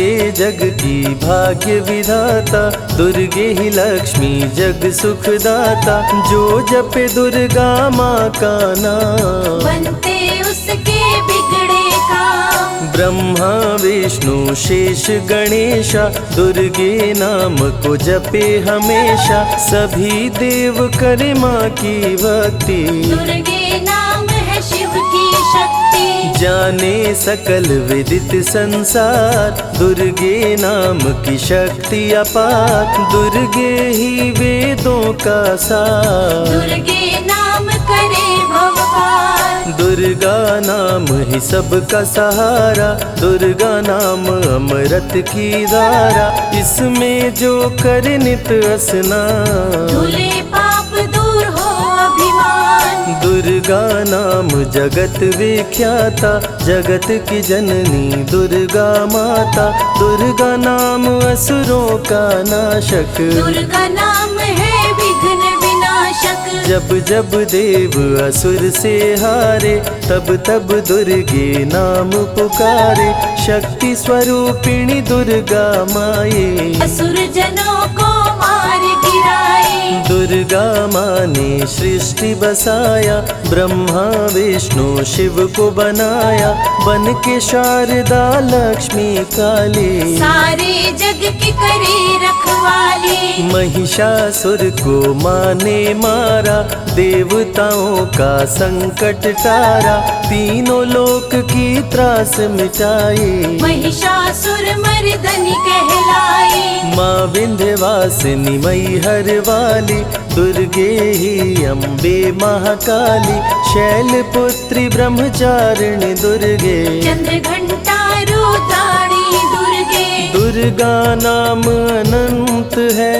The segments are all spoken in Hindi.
दुर्गे जग की भाग्य विधाता, दुर्गे ही लक्ष्मी जग सुखदाता। जो जपे दुर्गा माँ का नाम, बनते उसके बिगड़े काम। ब्रह्मा विष्णु शेष गणेशा, दुर्गे नाम को जपे हमेशा। सभी देव करे माँ की भक्ति, दुर्गे नाम है शिव की शक्ति। जाने सकल विदित संसार, दुर्गे नाम की शक्ति अपार। दुर्गे ही वेदों का सार, दुर्गे नाम करे भव पार। दुर्गा नाम ही सबका सहारा, दुर्गा नाम अमृत की धारा। इसमें जो करे नित स्नान, धुले पाप दूर हो अभिमान। दुर्गा नाम जगत विख्याता, जगत की जननी दुर्गा माता। दुर्गा नाम असुरों का नाशक, दुर्गा नाम है विघ्न विनाशक। जब जब देव असुर से हारे, तब तब दुर्गे नाम पुकारे। शक्ति स्वरूपिणी दुर्गा माये, असुर जनों को मार गिराए। दुर्गा माँ ने सृष्टि बसाया, ब्रह्मा विष्णु शिव को बनाया। बन के शारदा लक्ष्मी काली, सारे जग की करे रखवाली। महिषासुर को माँ ने मारा, देवताओं का संकट टारा। तीनों लोक की त्रास मिटाई, महिषासुर मर्दनी कहलाई। माँ विंध्यवासिनी मैहर वाली, दुर्गे ही अम्बे महाकाली। शैलपुत्री ब्रह्मचारिणी दुर्गे, चंद्र घंटा रुद्राणी दुर्गे। दुर्गा नाम अनंत है,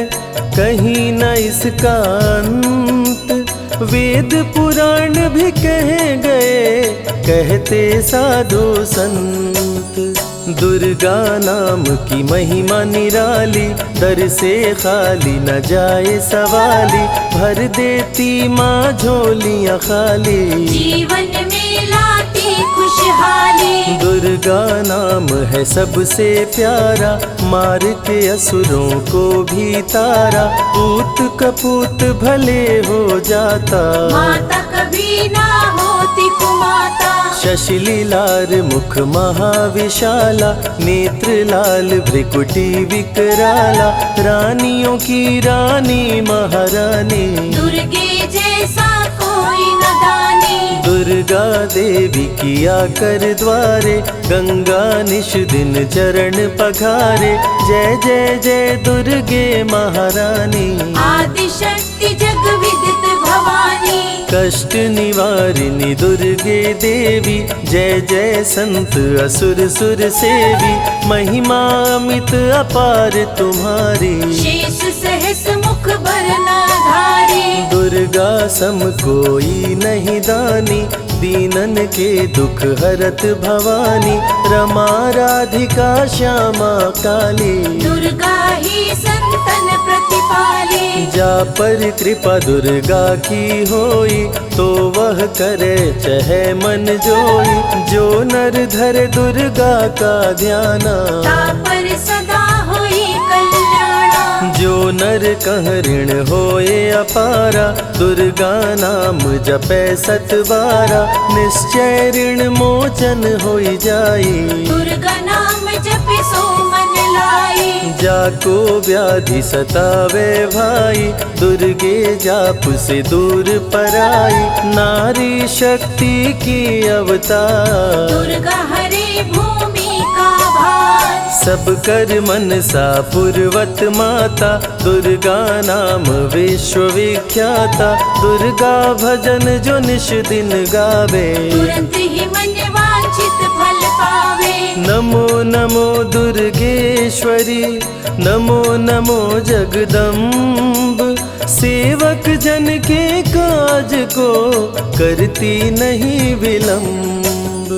कहीं न इसका अंत। वेद पुराण भी कह गए, कहते साधु संत। दुर्गा नाम की महिमा निराली, दर से खाली न जाए सवाली। भर देती माँ झोलियाँ खाली, जीवन में लाती खुशहाली। दुर्गा नाम है सबसे प्यारा, मार के असुरों को भी तारा। पूत कपूत भले हो जाता, माता कभी ना होती कुमाता। शशिलीलार मुख महाविशाला, नेत्र लाल भ्रिकुटी विकराला। रानियों की रानी महारानी, दुर्गे जैसा कोई न दानी। दुर्गा देवी किया कर द्वारे, गंगा निश दिन चरण पखारे। जय जय जय दुर्गे महारानी, आदि शक्ति जग विदित भवानी। कष्ट निवारिणी दुर्गे देवी, जय जय संत असुर सुर सेवी। महिमा अमित अपार तुम्हारी, शेष सहस मुख बरनाधारी। दुर्गा सम कोई नहीं दानी, दीनन के दुख हरत भवानी। रमा राधिका श्यामा काली, दुर्गा ही संतन प्रतिपाली। जा पर कृपा दुर्गा की होई, तो वह करे चहे मन जोई। जो नर धरे दुर्गा का ध्याना, तापर सदा होई कल्याणा। जो नर कह ऋण होए अपारा, दुर्गा नाम जपे सतबारा। निश्चय ऋण मोचन होई जाई, दुर्गा नाम जपे सो मन लाई। जाको व्याधि सतावे भाई, दुर्गे जाप से दूर पराई। नारी शक्ति की अवतार, दुर्गा हरे भूमि का भार। सब कर मनसा पूर्वत माता, दुर्गा नाम विश्व विख्याता। दुर्गा भजन जो निश दिन गावे, तुरंत ही मन वांछित फल पावे। नमो नमो दुर्गेश्वरी, नमो नमो जगदम्ब। सेवक जन के काज को करती नहीं विलम्ब,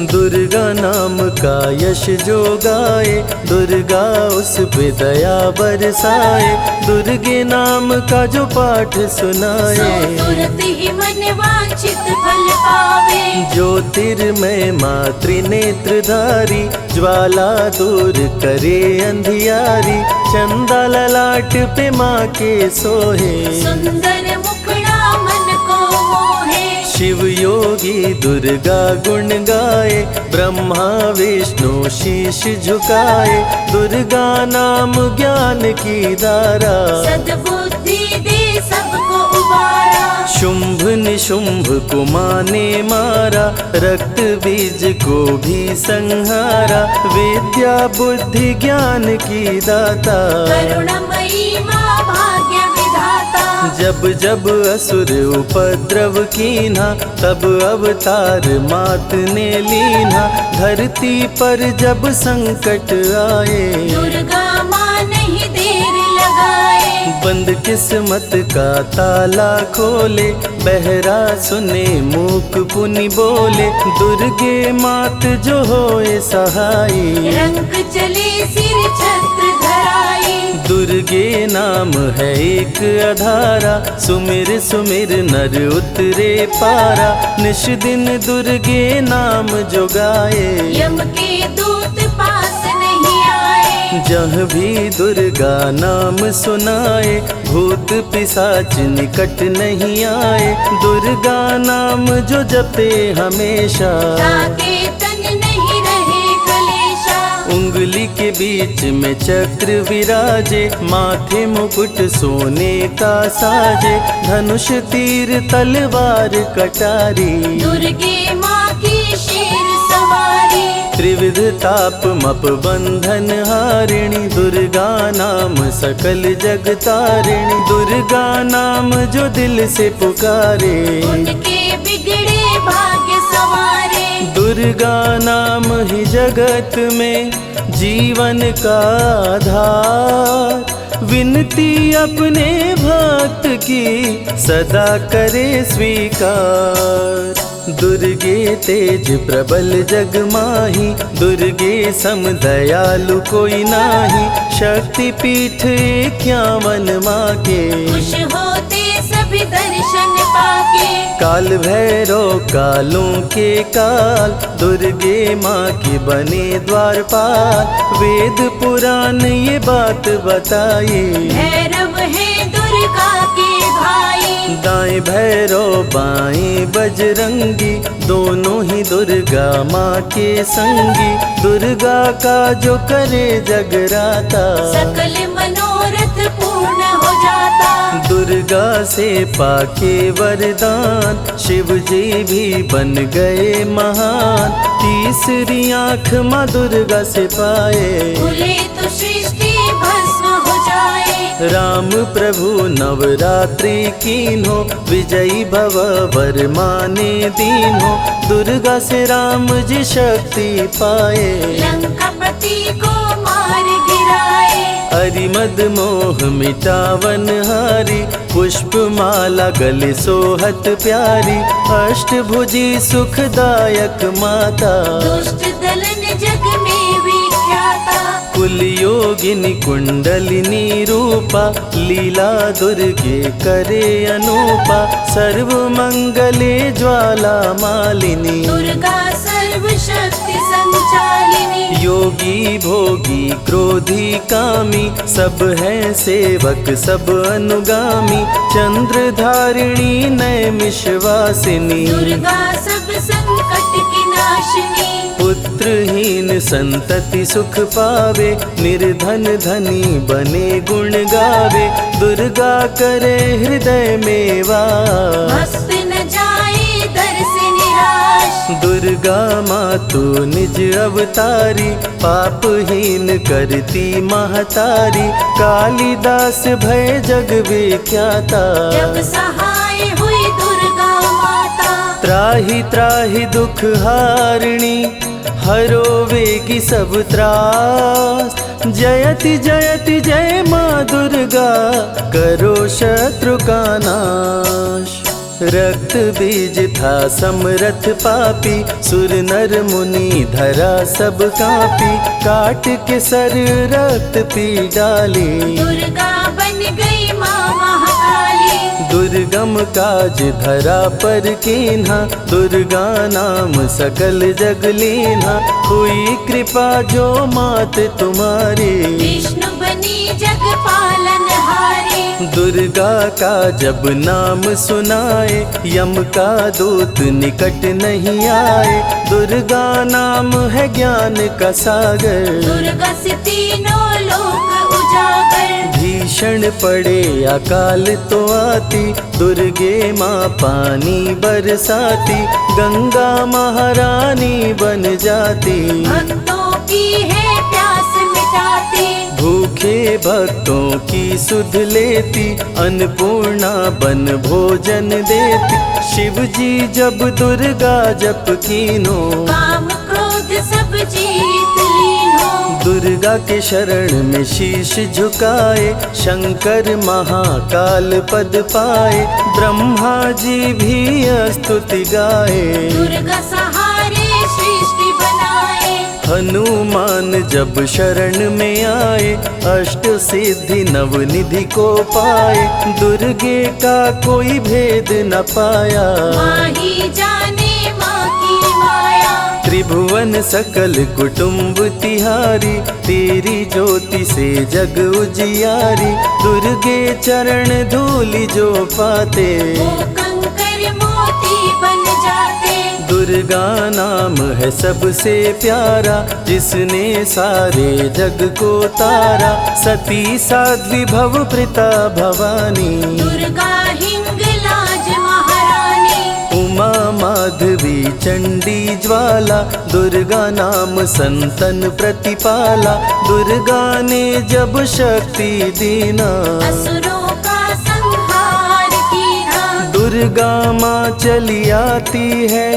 दुर्गा नाम का यश जो गाए, दुर्गा उस पे दया बरसाए। दुर्गे नाम का जो पाठ सुनाए, तुरंत ही मन वांछित फल पावे। ज्योतिर्मय माँ त्रिनेत्रधारी, ज्वाला दूर करे अंधियारी। चंदा ललाट पे माँ के सोहे, सुंदर मुखड़ा मन को मोहे। शिव योगी दुर्गा गुण गाए, ब्रह्मा विष्णु शीश झुकाए। दुर्गा नाम ज्ञान की धारा, सद्बुद्धि दे सबको उबारा। शुंभ निशुंभ को माँ ने मारा, रक्त बीज को भी संहारा। विद्या बुद्धि ज्ञान की दाता, करुणमयी माँ भाग्य विधाता। जब जब असुर उपद्रव कीन्हा, तब अवतार मात ने लीन्हा। धरती पर जब संकट आए, दुर्गा माँ नहीं देर लगाए। बंद किस्मत का ताला खोले, बहरा सुने मूक पुनि बोले। दुर्गे मात जो होए सहाई, रंग चले सिर छत्र धराई। दुर्गे नाम है एक अधारा, सुमिर सुमिर नर उतरे पारा। निश दिन दुर्गे नाम जो गाए, यम के दूत पास नहीं आए। जहाँ भी दुर्गा नाम सुनाए, भूत पिशाच निकट नहीं आए। दुर्गा नाम जो जपे हमेशा, ताके तन नहीं रहे कलेशा। उंगली के बीच में चक्र विराजे, माथे मुकुट सोने का साजे। धनुष तीर तलवार कटारी, दुर्गे माँ की शेर सवारी। त्रिविध ताप मप बंधन हारिणी, दुर्गा नाम सकल जग तारिणी। दुर्गा नाम जो दिल से पुकारे, उनके बिगड़े भाग्य सवारे। दुर्गा नाम ही जगत में जीवन का आधार। विनती अपने भक्त की सदा करे स्वीकार। दुर्गे तेज प्रबल जग माही, दुर्गे सम दयालु कोई नाही। शक्ति पीठ 51 माँ के, खुश होते सभी दर्शन पाके। काल भैरव कालों के काल, दुर्गे माँ के बने द्वारपाल। वेद पुराण ये बात बताए, भैरव है दुर्गा के भाई। दाएं भैरव बाएं बजरंगी, दोनों ही दुर्गा माँ के संगी। दुर्गा का जो करे जगराता, सकल मनोरथ पूर्ण हो जाता। दुर्गा से पाके वरदान, शिव जी भी बन गए महान। तीसरी आँख माँ दुर्गा से पाए, खुले तो सृष्टि भस्म हो जाए। राम प्रभु नवरात्रि कीन्हो, विजयी भव वर माने दीन्हो। दुर्गा से राम जी शक्ति पाए, लंकापति को मार गिराए। अरिमद मोह मिटावन हारी, पुष्प माला गले सोहत प्यारी। अष्टभुजी सुखदायक माता, दुष्ट दलन जग में विख्याता। कुल योगिनी कुंडलिनी रूपा, लीला दुर्गे करे अनूपा। सर्व मंगले ज्वाला मालिनी, दुर्गा सर्वशक्ति संचालिनी। योगी भोगी क्रोधी कामी, सब है सेवक सब अनुगामी। चंद्र धारिणी नैमिषवासिनी, दुर्गा सब संकट की नाशिनी। पुत्रहीन संतति सुख पावे, निर्धन धनी बने गुण गावे। दुर्गा करे हृदय में वास, भक्त न जाए दर से निराश। दुर्गा माँ तू निज अवतारी, पापहीन करती महतारी। कालिदास भय जग विख्याता, जब सहाय हुई दुर्गा माता। त्राहि त्राहि दुख हारिणी, हरो वेगी सब त्रास। जयति जयति जय माँ दुर्गा, करो शत्रु का नाश। रक्त बीज था समरथ पापी, सुर नर मुनि धरा सब कापी, काट के सर रक्त पी डाली, दुर्गा बन गई माँ महाकाली। दुर्गम काज धरा पर कीन्हा, दुर्गा नाम सकल जग लीन्हा, हुई कृपा जो मात तुम्हारी, विष्णु बनी जग पालन हारी। दुर्गा का जब नाम सुनाए, यम का दूत निकट नहीं आए, दुर्गा नाम है ज्ञान का सागर, दुर्गा से तीनों लोक उजागर। भीषण पड़े अकाल तो आती, दुर्गे माँ पानी बरसाती, गंगा महारानी बन जाती, भक्तों की है प्यास मिटाती, भूखे भक्तों की सुध लेती, अन्नपूर्णा बन भोजन देती, शिव जी जब दुर्गा जप कीनो, काम क्रोध सब जीत लीनो। दुर्गा के शरण में शीश झुकाए, शंकर महाकाल पद पाए, ब्रह्मा जी भी स्तुति गाए, दुर्गा सहारे सृष्टि बनाए, हनुमान जब शरण में आए, अष्ट सिद्धि नवनिधि को पाए, दुर्गे का कोई भेद न पाया, माँ ही जाने माँ की माया। त्रिभुवन सकल कुटुंब तिहारी, तेरी ज्योति से जग उजियारी, दुर्गे चरण धूलि जो पाते, वो कंकर मोती बन जाते, दुर्गा नाम है सबसे प्यारा, जिसने सारे जग को तारा, सती साध्वी भव प्रीता भवानी, दुर्गा हिंगलाज महारानी, उमा माधवी चंडी ज्वाला, दुर्गा नाम संतन प्रतिपाला, दुर्गा ने जब शक्ति दीना, असुरों का संहार कीना, दुर्गा माँ चली आती है,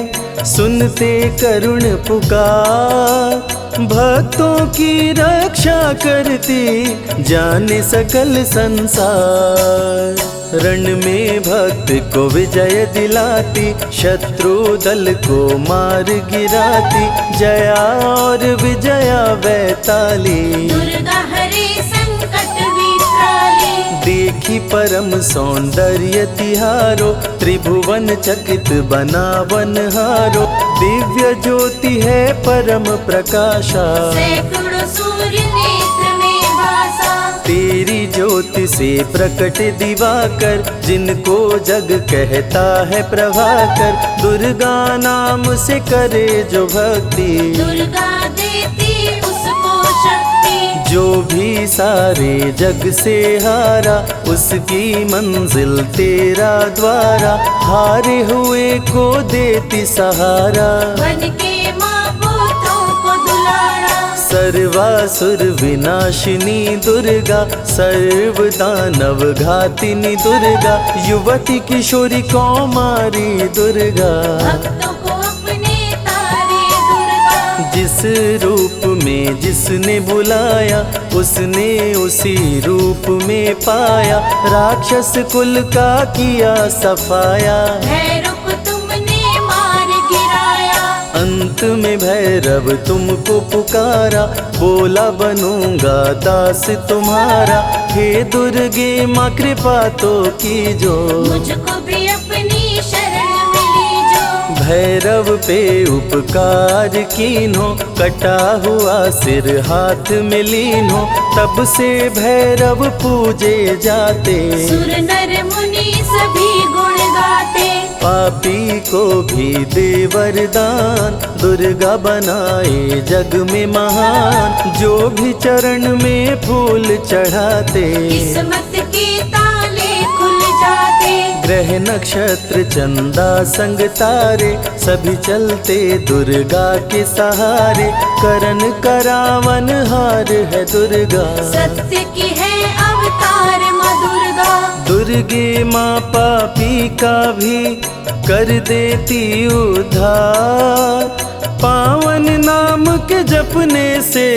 सुनते करुण पुकार, भक्तों की रक्षा करती, जाने सकल संसार, रण में भक्त को विजय दिलाती, शत्रु दल को मार गिराती, जया और विजया वैताली, दुर्गा हरे संकट विकराली, देखी परम सौंदर्य तिहारो, त्रिभुवन चकित बनावन हारो, दिव्य ज्योति है परम प्रकाशा, सैकड़ों सूर्य नेत्र में भासा, तेरी ज्योति से प्रकट दिवाकर, जिनको जग कहता है प्रभाकर, दुर्गा नाम से करे जो भक्ति, दुर्गा देती उसको शक्ति, जो भी सारे जग से हारा, उसकी मंजिल तेरा द्वारा, हारे हुए को देती सहारा, बन के माँ पुत्रों को दुलारा, सर्वासुर विनाशिनी दुर्गा, सर्व दानव घातिनी दुर्गा, युवती किशोरी कौमारी दुर्गा, भक्तों को अपने तारे दुर्गा, जिस रूप में जिसने बुलाया, उसने उसी रूप में पाया, राक्षस कुल का किया सफाया, भैरव तुमने मार गिराया, अंत में भैरव तुमको पुकारा, बोला बनूंगा दास तुम्हारा, हे दुर्गे माँ कृपा तो कीजो, मुझको भी अपनी शरण में लीजो, भैरव पे उपकार कीन्हो, कटा हुआ सिर हाथ में लीन्हो, तब से भैरव पूजे जाते, सुर नर मुनि सभी गुण गाते, पापी को भी दे वरदान, दुर्गा बनाए जग में महान, जो भी चरण में फूल चढ़ाते, किस्मत के ताले खुल जाते, ग्रह नक्षत्र चंदा संग तारे, सभी चलते दुर्गा के सहारे, करन करावन हार है दुर्गा, सत्य की है अवतार माँ दुर्गा, दुर्गे माँ पापी का भी कर देती उद्धार, पावन नाम के जपने से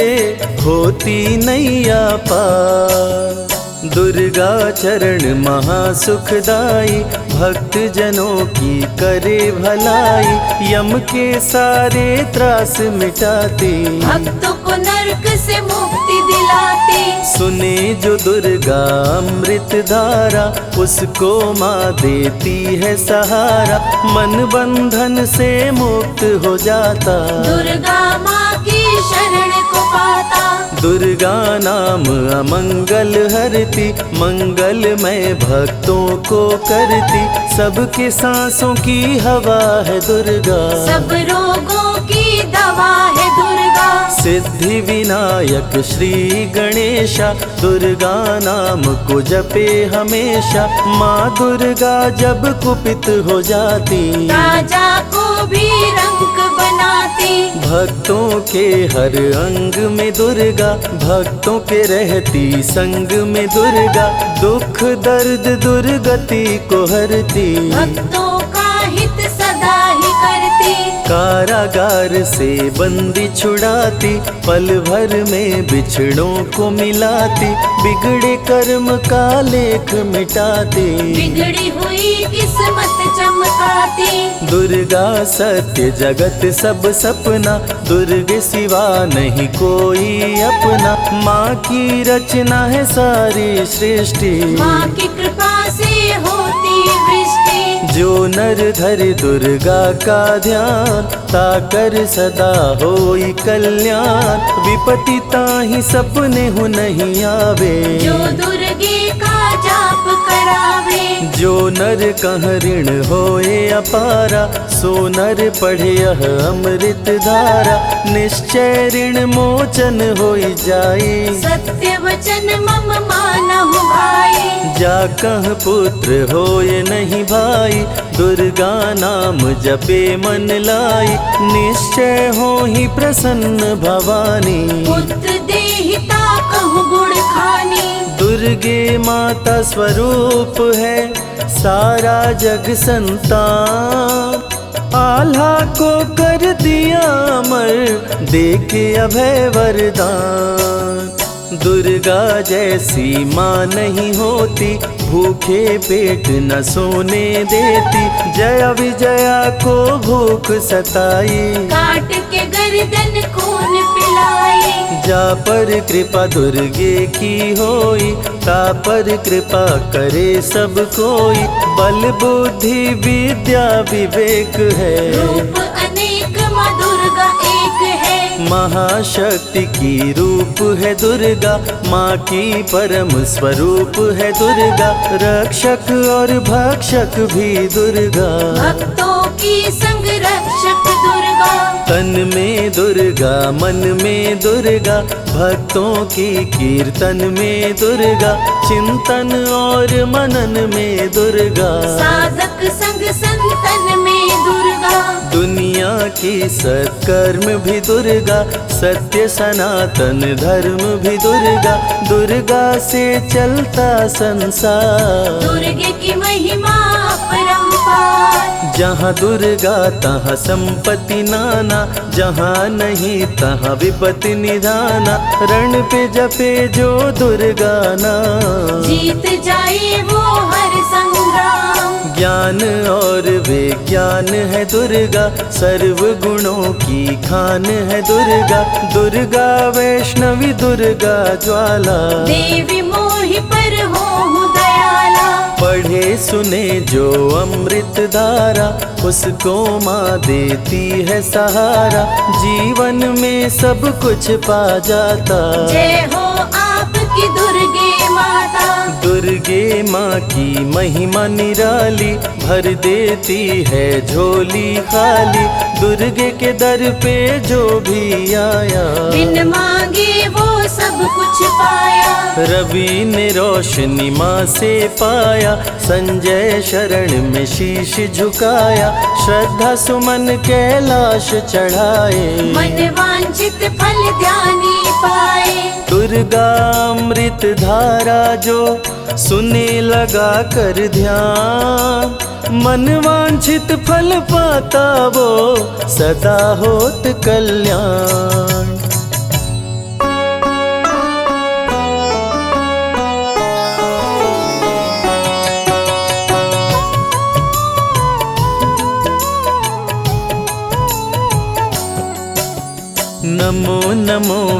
होती नैया पार, दुर्गा दुर्गा चरण महासुखदाई, भक्त जनों की करे भलाई, यम के सारे त्रास मिटाती, भक्तों को नरक से मुक्ति दिलाती। सुने जो दुर्गा अमृत धारा, उसको माँ देती है सहारा, मन बंधन से मुक्त हो जाता, दुर्गा माँ की शरण को पाता। दुर्गा नाम अमंगल हरती, मंगलमय भक्तों को करती, सबके सांसों की हवा है दुर्गा, सब रोगों की दवा है दुर्गा। सिद्धि विनायक श्री गणेशा, दुर्गा नाम को जपे हमेशा, माँ दुर्गा जब कुपित हो जाती, राजा को भी रंग बनाती। भक्तों के हर अंग में दुर्गा, भक्तों के रहती संग में दुर्गा, दुख दर्द दुर्गति को हरती, भक्तों का हित सदा ही करती। कारागार से बंदी छुड़ाती, पल भर में बिछड़ों को मिलाती, बिगड़े कर्म का लेख मिटाती, बिगड़ी हुई किस्मत चमकाती। दुर्गा सत्य जगत सब सपना, दुर्गे सिवा नहीं कोई अपना, माँ की रचना है सारी सृष्टि, माँ की कृपा से होती वृष्टि। जो नर धरे दुर्गा का ध्यान, ताकर सदा होई कल्याण, विपत्ति ताहि सपने हो नहीं आवे, जो दुर्गे का जाप करावे। जो नर कह ऋण होए अपारा, सो नर पढ़े यह अमृत धारा, निश्चय ऋण मोचन होई जाए, सत्य वचन मम मानहु भाई। जा कह पुत्र होए नहीं भाई, दुर्गा नाम जपे मन लाई, निश्चय हो ही प्रसन्न भवानी, पुत्र देहिता कहु गुण खानी। दुर्गे माता स्वरूप है सारा जग संतान, आल्हा को कर दिया अमर, देके अभय वरदान, दुर्गा जैसी माँ नहीं होती, भूखे पेट न सोने देती, जया विजया को भूख सताई, काट के गर्दन खून पिलाई। जा पर कृपा दुर्गे की होई, ता पर कृपा करे सब कोई, बल बुद्धि विद्या विवेक है, रूप अनेक माँ दुर्गा एक है। महाशक्ति की रूप है दुर्गा, माँ की परम स्वरूप है दुर्गा, रक्षक और भक्षक भी दुर्गा, भक्तों की संग रक्षक दुर्गा। तन में दुर्गा मन में दुर्गा, भक्तों की कीर्तन में दुर्गा, चिंतन और मनन में दुर्गा, साधक संग संतन में दुर्गा। दुनिया की सत्कर्म भी दुर्गा, सत्य सनातन धर्म भी दुर्गा, दुर्गा से चलता संसार, दुर्गे की महिमा अपरंपार। जहाँ दुर्गा तहाँ संपत्ति नाना, जहाँ नहीं तहाँ विपत्ति निधाना, रण पे जपे जो दुर्गा नाम, जीत जाए वो हर संग्राम। ज्ञान और विज्ञान है दुर्गा, सर्व गुणों की खान है दुर्गा, दुर्गा वैष्णवी दुर्गा ज्वाला, देवी मोहि पर हो दयाला। पढ़े सुने जो अमृत धारा, उसको माँ देती है सहारा, जीवन में सब कुछ पा जाता, जय हो आपकी दुर्गे माता। दुर्गे माँ की महिमा निराली, भर देती है झोली खाली, दुर्गे के दर पे जो भी आया, बिन मांगे वो सब कुछ पाया। रवि ने रोशनी माँ से पाया, संजय शरण में शीश झुकाया, श्रद्धा सुमन कैलाश चढ़ाए, मन वांछित फल ध्यानी पाए। दुर्गा अमृत धारा जो सुने लगा कर ध्यान, मन वांछित फल पाता वो सदा होत कल्याण।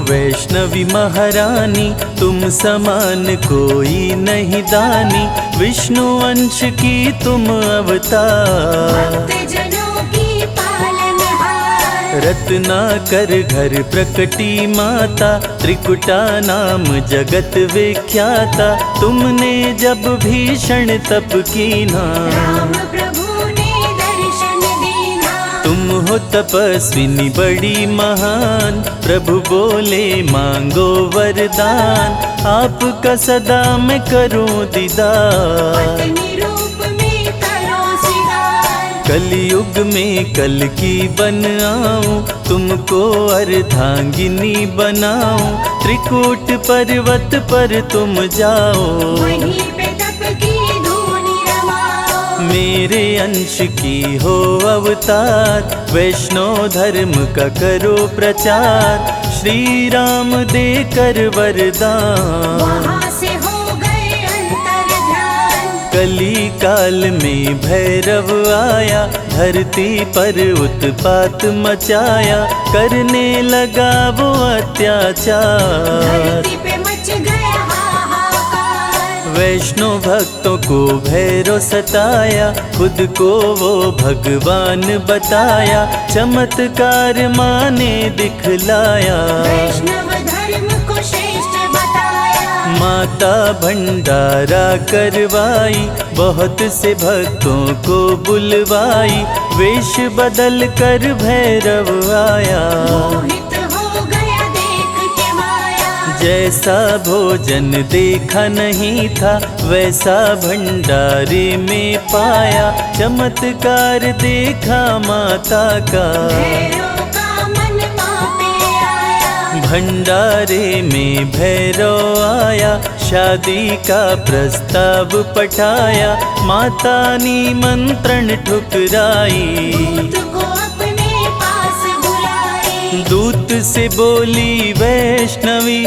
वैष्णवी महारानी, तुम समान कोई नहीं दानी, विष्णु अंश की तुम अवतार। भक्तजनों की पालनहार, रत्नाकर घर प्रकटी माता, त्रिकुटा नाम जगत विख्याता, तुमने जब भीषण तप कीना, राम प्रभु ने दर्शन दीना। तुम हो तपस्विनी बड़ी महान, प्रभु बोले मांगो वरदान, आपका सदा मैं करूं दीदार। पत्नी रूप में करो सिंगार, कलयुग में कल की बन आऊं, तुमको अर्धांगिनी बनाऊं, त्रिकूट पर्वत पर तुम जाओ, वहीं पे तप की धूनी रमाओ। मेरे अंश की हो अवतार, वैष्णव धर्म का करो प्रचार, श्री राम देकर वरदान। वहाँ से हो गए अंतर ध्यान, कली काल में भैरव आया, धरती पर उत्पात मचाया, करने लगा वो अत्याचार। धरती पे मच गया हाहाकार, वैष्णव भक्तों को भैरव सताया, खुद को वो भगवान बताया, चमत्कार माने दिखलाया। वैष्णव धर्म को श्रेष्ठ बताया, माता भंडारा करवाई, बहुत से भक्तों को बुलवाई, वेश बदल कर भैरव आया। मोहित हो गया देख के माया, जैसा भोजन देखा नहीं था, वैसा भंडारे में पाया, चमत्कार देखा माता का, भैरव का मन मापे आया। भंडारे में भैरव आया, शादी का प्रस्ताव पठाया, माता निमंत्रण ठुकराई। दूत को अपने पास बुलाए, दूत से बोली वैष्णवी,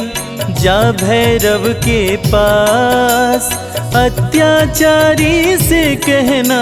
जा भैरव के पास, अत्याचारी से कहना,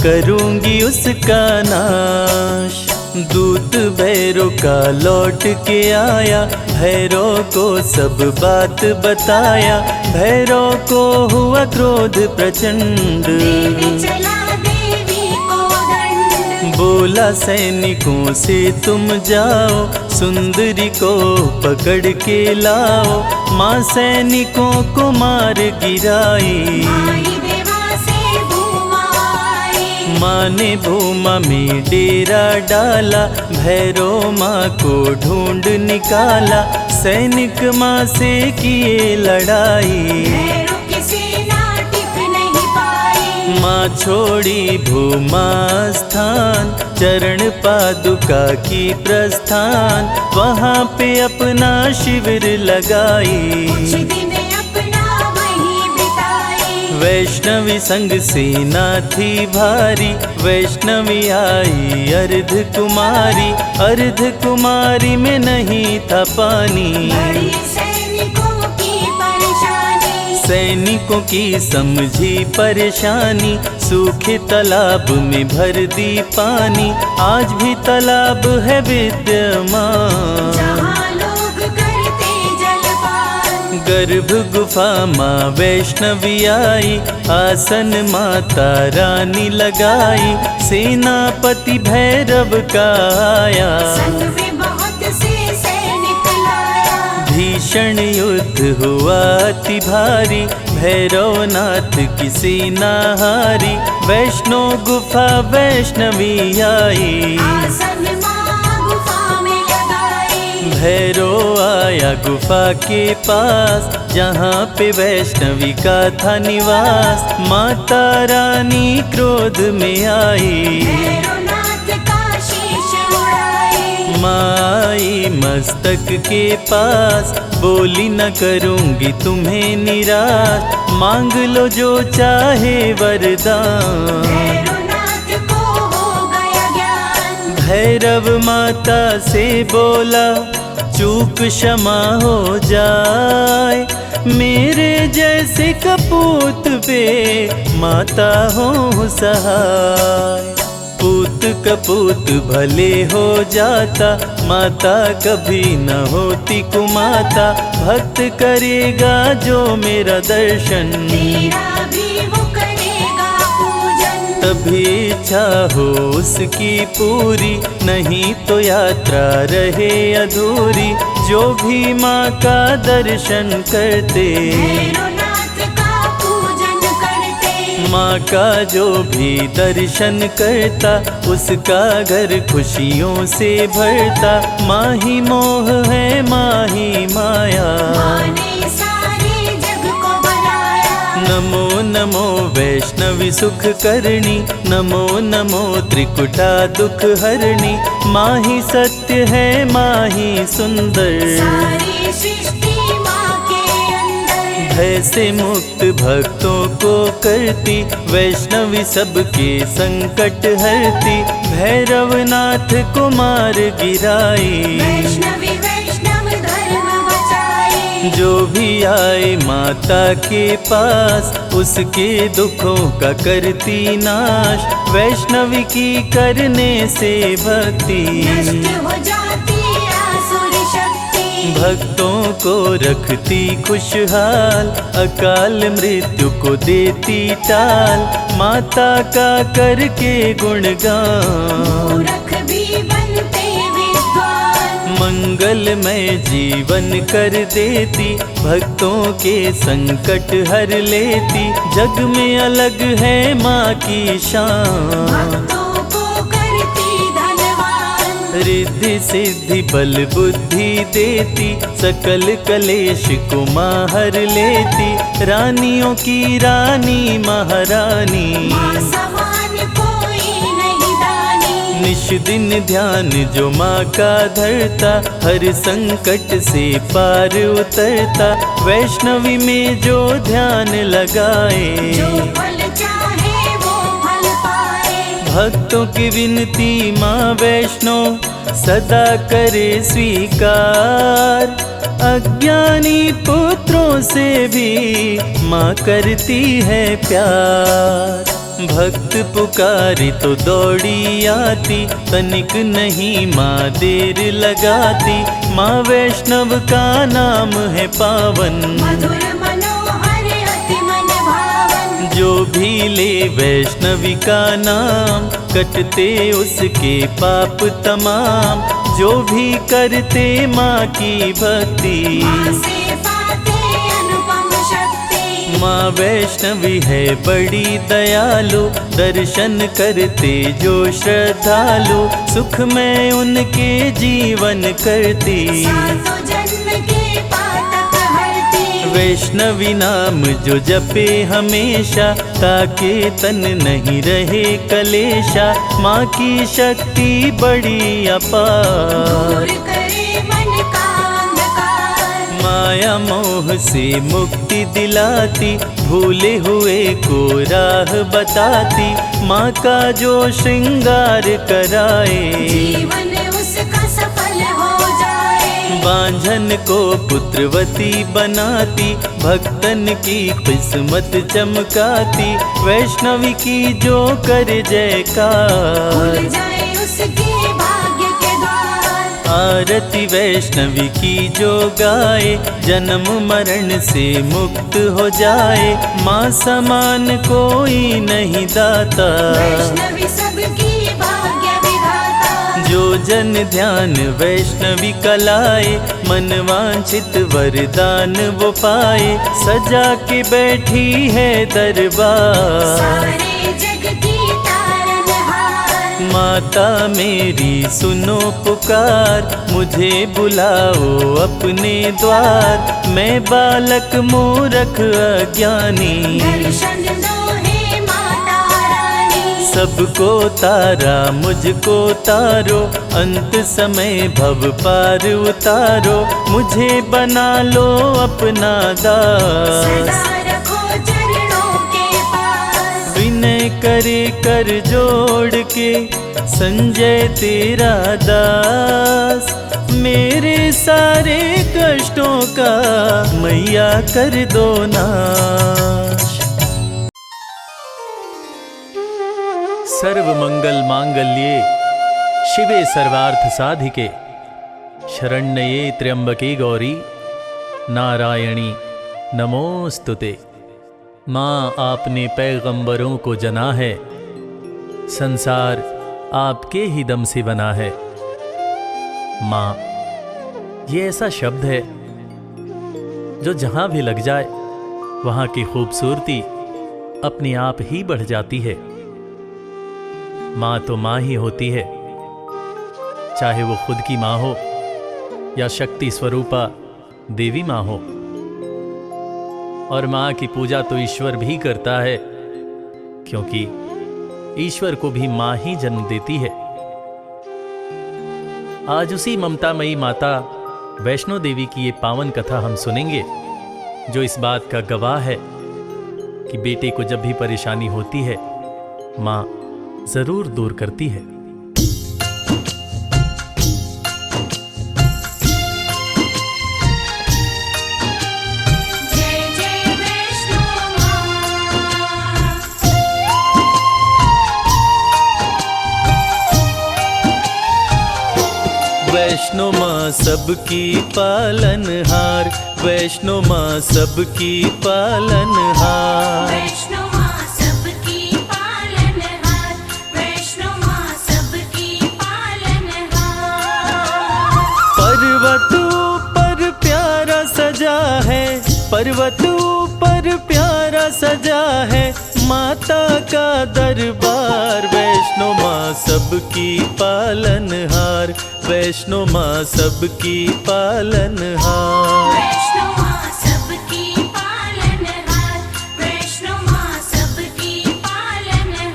करूंगी उसका नाश। दूत भैरव का लौट के आया, भैरव को सब बात बताया, भैरव को हुआ क्रोध प्रचंड, देने चला देवी को दंड। बोला सैनिकों से तुम जाओ, सुंदरी को पकड़ के लाओ, माँ सैनिकों को मार गिराई। आई देवा से भूमा आई, माँ ने भूमा में डेरा डाला, भैरव माँ को ढूंढ निकाला, सैनिक माँ से किए लड़ाई। भैरव की सेना टिक नहीं पाई, माँ छोड़ी भूमा स्थान, चरण पादुका की प्रस्थान, वहाँ पे अपना शिविर लगाई। कुछ दिन अपना वहीं बिताई, वैष्णवी संग सेना थी भारी, वैष्णवी आई अर्ध कुमारी, अर्ध कुमारी में नहीं था पानी। बड़ी सैनिकों की परेशानी, सैनिकों की समझी परेशानी, सूखे तालाब में भर दी पानी, आज भी तालाब है विद्यमान। जहाँ लोग करते जलपान, गर्भ गुफा माँ वैष्णवी आई, आसन माता रानी लगाई, सेनापति भैरव का आया, संग में बहुत से सैनिक लाया। भीषण युद्ध हुआ अति भारी, भैरवनाथ की सेना हारी, वैष्णो गुफा वैष्णवी आई। आसन माँ गुफा में लगाई, भैरव आया गुफा के पास, जहाँ पे वैष्णवी का था निवास, माता रानी क्रोध में आई। भैरवनाथ का शीश उड़ाई, माई मस्तक के पास, बोली न करूंगी तुम्हें निराश, मांग लो जो चाहे वरदान। भैरवनाथ को हो गया ज्ञान, भैरव माता से बोला, चूक क्षमा हो जाए, मेरे जैसे कपूत पे माता हो सहाय। पुत्र पूत कपूत भले हो जाता, माता कभी न होती कुमाता। भक्त करेगा जो मेरा दर्शन, तेरा भी वो करेगा पूजन। तभी इच्छा हो उसकी पूरी, नहीं तो यात्रा रहे अधूरी। जो भी माँ का दर्शन करते, भैरवनाथ का पूजन करते। माँ का जो भी दर्शन करता, उसका घर खुशियों से भरता। माँ ही मोह है, माँ ही माया, माँ ने सारे जग को बनाया। नमो नमो वैष्णवी सुख करणी, नमो नमो त्रिकुटा दुख हरणी। माँ ही सत्य है, माँ ही सुंदर, सारी सृष्टि माँ के अंदर। भय से मुक्त भक्तों को करती, वैष्णवी सबके संकट हरती। भैरवनाथ कुमार गिराई, वैष्णवी वैष्णव धर्म बचाए। जो भी आए माता के पास, उसके दुखों का करती नाश। वैष्णवी की करने से भक्ति, नष्ट हो जाती आसुर शक्ति। भक्तों को रखती खुशहाल, अकाल मृत्यु को देती टाल। माता का करके गुणगान, मूर्ख भी बनते विद्वान। मंगलमय जीवन कर देती, भक्तों के संकट हर लेती। जग में अलग है माँ की शान, भक्तों को करती धनवान। रिद्धि सिद्धि बल बुद्धि देती, सकल कलेश को माँ हर लेती। रानियों की रानी महारानी, माँ समान कोई नहीं दानी। निश दिन ध्यान जो माँ का धरता, हर संकट से पार उतरता। वैष्णवी में जो ध्यान लगाए, जो फल चाहे वो फल पाए। भक्तों की विनती माँ वैष्णो सदा करे स्वीकार। अज्ञानी पुत्रों से भी माँ करती है प्यार। भक्त पुकारी तो दौड़ी आती, तनिक नहीं माँ देर लगाती। माँ वैष्णव का नाम है पावन, मधुर मनोहर अति मन भावन। जो भी ले वैष्णवी का नाम, कटते उसके पाप तमाम। जो भी करते माँ की भक्ति, माँ से पाते अनुपम शक्ति। माँ वैष्णवी है बड़ी दयालु, दर्शन करते जो श्रद्धालु। सुख में उनके जीवन करती, सातों जन्म के पातक हरती। वैष्णवी नाम जो जपे हमेशा, ताके तन नहीं रहे कलेशा। माँ की शक्ति बड़ी अपार, दूर करे मन का अंधकार। माया मोह से मुक्ति दिलाती, भूले हुए को राह बताती। माँ का जो श्रृंगार कराए, जीवन उसका सफल हो जाए। बांझन को पुत्रवती बनाती, भक्तन की किस्मत चमकाती। वैष्णवी की जो कर जयकार, खुल जाए उसके भाग्य के द्वार। आरती वैष्णवी की जो गाए, जन्म मरण से मुक्त हो जाए। माँ समान कोई नहीं दाता, वैष्णवी सबकी भाग्य विधाता। जो जन ध्यान वैष्णवी कलाए, मन वांछित वरदान वो पाए। सजा के बैठी है दरबार, सारे जग की तारनहार। माता मेरी सुनो पुकार, मुझे बुलाओ अपने द्वार। मैं बालक मूरख अज्ञानी, दर्शन दो हे माता रानी। सबको तारा मुझको तारो, अंत समय भव पार उतारो। मुझे बना लो अपना दास, सदा रखो चरणों के पास। विनय करे कर जोड़ के, संजय तेरा दास। मेरे सारे कष्टों का मैया कर दो नाश। सर्वमंगल मांगल्ये शिवे सर्वार्थ साधिके शरण्ये त्र्यंबके गौरी नारायणी नमोस्तुते। माँ, आपने पैगंबरों को जना है, संसार आपके ही दम से बना है। माँ, ये ऐसा शब्द है जो जहां भी लग जाए वहां की खूबसूरती अपने आप ही बढ़ जाती है। माँ तो माँ ही होती है, चाहे वो खुद की माँ हो या शक्ति स्वरूपा देवी माँ हो। और माँ की पूजा तो ईश्वर भी करता है, क्योंकि ईश्वर को भी माँ ही जन्म देती है। आज उसी ममतामयी माता वैष्णो देवी की ये पावन कथा हम सुनेंगे, जो इस बात का गवाह है कि बेटे को जब भी परेशानी होती है माँ जरूर दूर करती है। जय जय वैष्णो माँ। वैष्णो माँ सबकी पालनहार, वैष्णो माँ सबकी पालनहार। वैष्णो माँ सबकी पालनहार, वैष्णो माँ सबकी पालनहार। पर्वत ऊपर प्यारा सजा है, पर्वत ऊपर प्यारा सजा है माता का दरबार। वैष्णो माँ सबकी पालनहार, वैष्णो माँ सबकी पालनहार। वैष्णो माँ सबकी पालनहार, वैष्णो माँ सबकी पालनहार।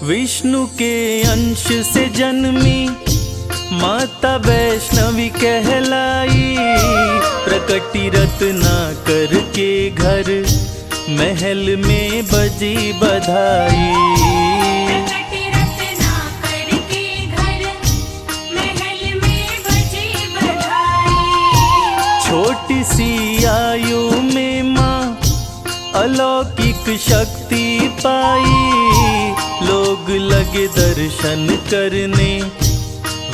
विष्णु के अंश से जन्मी माता वैष्णवी कहलाई। प्रकटी रत्नाकर के घर महल में बजी बधाई। प्रकटी रत्नाकर के घर महल में बजी बधाई। छोटी सी आयु में माँ अलौकिक शक्ति पाई। लोग लगे दर्शन करने,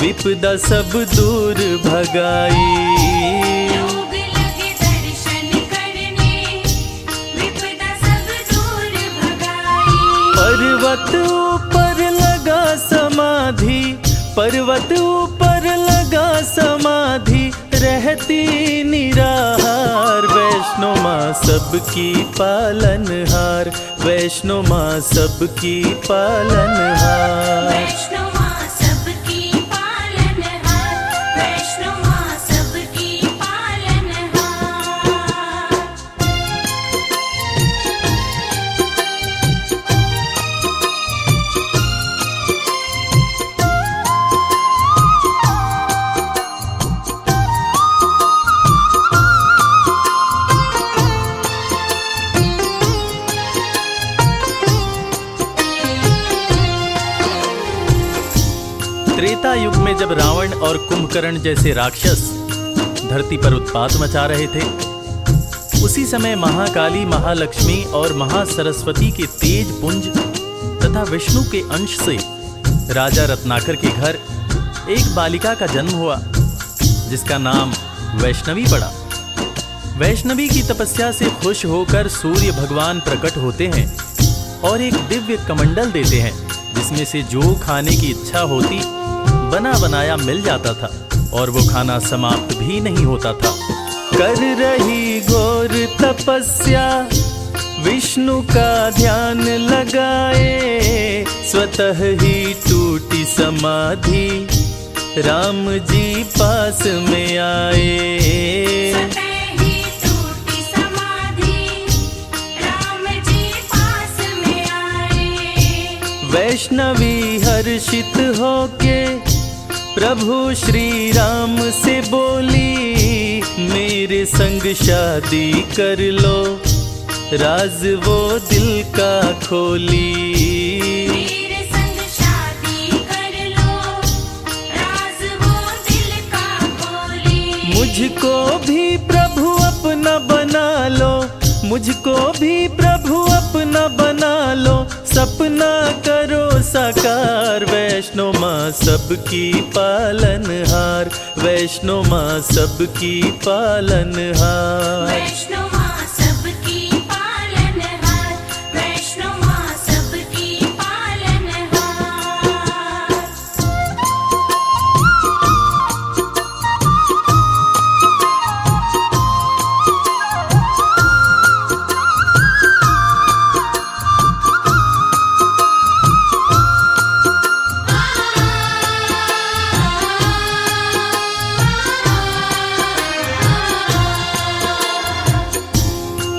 विपदा सब दूर भगाई। लोग लगे दर्शन करने, विपदा सब दूर भगाई। पर्वत ऊपर लगा समाधि, पर्वत ऊपर लगा समाधि रहती निराहार। वैष्णो माँ सबकी पालनहार, वैष्णो माँ सबकी पालनहार। वैष्णो माँ सबकी पालनहार, वैष्णो माँ सबकी पालनहार। त्रेता युग में जब रावण और कुंभकर्ण जैसे राक्षस धरती पर उत्पात मचा रहे थे, उसी समय महाकाली, महालक्ष्मी और महासरस्वती के तेज पुंज तथा विष्णु के अंश से राजा रत्नाकर के घर एक बालिका का जन्म हुआ, जिसका नाम वैष्णवी पड़ा। वैष्णवी की तपस्या से खुश होकर सूर्य भगवान प्रकट होते हैं और एक दिव्य कमंडल देते हैं, जिसमें से जो खाने की इच्छा होती बना बनाया मिल जाता था और वो खाना समाप्त भी नहीं होता था। कर रही घोर तपस्या विष्णु का ध्यान लगाए। स्वतः ही टूटी समाधि राम जी पास में आए। स्वतः ही टूटी समाधि राम जी पास में आए। वैष्णवी हर्षित होके प्रभु श्री राम से बोली। मेरे संग शादी कर लो, राज वो दिल का खोली। मेरे संग शादी कर लो, राज वो दिल का खोली। मुझको भी प्रभु अपना बना लो, मुझको भी प्रभु अपना बना लो, सपना करो साकार। वैष्णो माँ सबकी पालनहार, वैष्णो माँ सबकी पालनहार। वैष्णो माँ सबकी पालनहार, वैष्णो माँ सबकी पालनहार।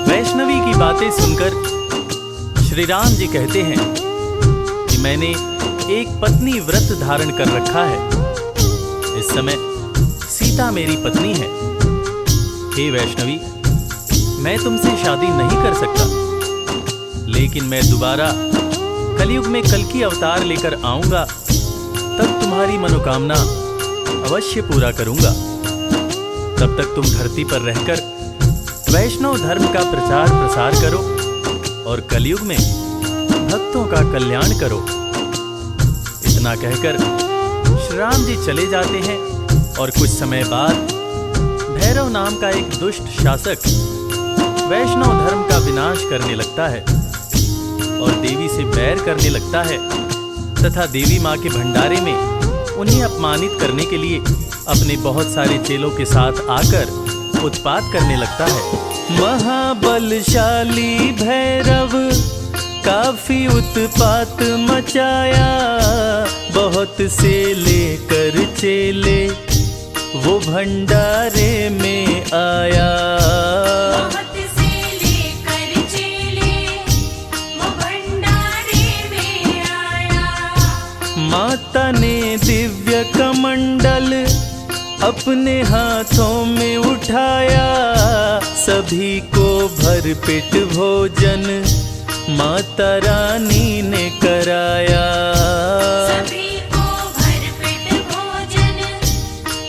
वैष्णवी की बातें सुनकर श्री राम जी कहते हैं कि मैंने एक पत्नी व्रत धारण कर रखा है। इस समय सीता मेरी पत्नी है। हे वैष्णवी, मैं तुमसे शादी नहीं कर सकता, लेकिन मैं दोबारा कलयुग में कल्कि अवतार लेकर आऊंगा, तब तुम्हारी मनोकामना अवश्य पूरा करूंगा। तब तक तुम धरती पर रहकर वैष्णव धर्म का प्रचार प्रसार करो और कलयुग में भक्तों का कल्याण करो। इतना कहकर श्री राम जी चले जाते हैं और कुछ समय बाद भैरव नाम का एक दुष्ट शासक वैष्णव धर्म का विनाश करने लगता है और देवी से बैर करने लगता है तथा देवी माँ के भंडारे में उन्हें अपमानित करने के लिए अपने बहुत सारे चेलों के साथ आकर उत्पात करने लगता है। महाबलशाली भैरव काफी उत्पात मचाया, बहुत से लेकर चेले वो भंडारे में आया। बहुत से लेकर चेले वो भंडारे में आया। माता ने दिव्य कमंडल अपने हाथों में उठाया, सभी को भरपेट भोजन माता रानी ने कराया। सभी को भरपेट भोजन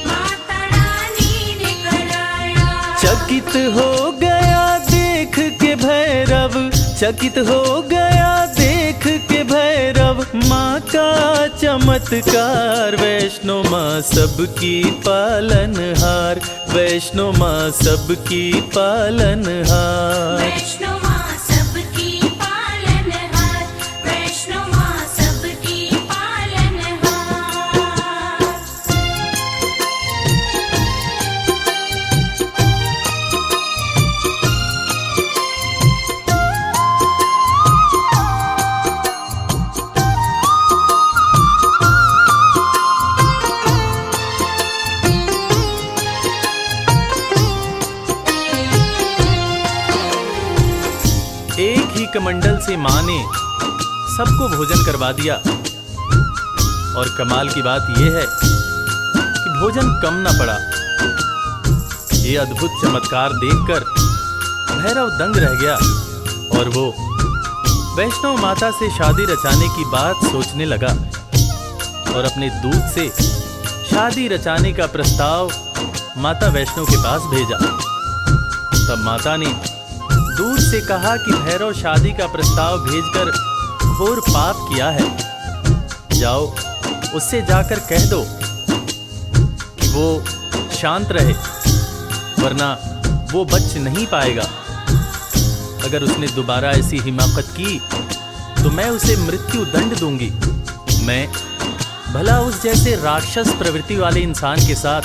माता रानी ने कराया। चकित हो गया देख के भैरव, चकित हो गया देख के भैरव माँ का चमत्कार। वैष्णो माँ सबकी पालनहार, वैष्णो माँ सबकी पालनहार। वैष्णो माँ सबकी पालनहार, वैष्णो माँ सबकी पालनहार। एक ही कमंडल से माँ ने सबको भोजन करवा दिया और कमाल की बात यह है कि भोजन कम न पड़ा। ये अद्भुत चमत्कार देखकर भैरव दंग रह गया और वो वैष्णव माता से शादी रचाने की बात सोचने लगा और अपने दूत से शादी रचाने का प्रस्ताव माता वैष्णव के पास भेजा। तब माता ने दूत से कहा कि भैरव शादी का प्रस्ताव भेजकर घोर पाप किया है। जाओ उससे जाकर कह दो कि वो शांत रहे, वरना वो बच नहीं पाएगा। अगर उसने दोबारा ऐसी हिमाकत की तो मैं उसे मृत्यु दंड दूंगी। मैं भला उस जैसे राक्षस प्रवृत्ति वाले इंसान के साथ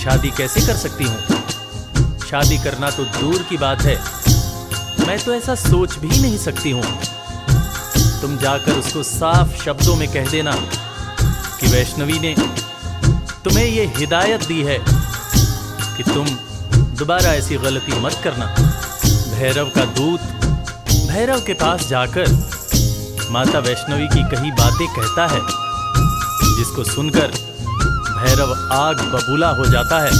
शादी कैसे कर सकती हूँ? शादी करना तो दूर की बात है, मैं तो ऐसा सोच भी नहीं सकती हूँ। तुम जाकर उसको साफ शब्दों में कह देना कि वैष्णवी ने तुम्हें ये हिदायत दी है कि तुम दोबारा ऐसी गलती मत करना। भैरव का दूत भैरव के पास जाकर माता वैष्णवी की कही बातें कहता है, जिसको सुनकर भैरव आग बबूला हो जाता है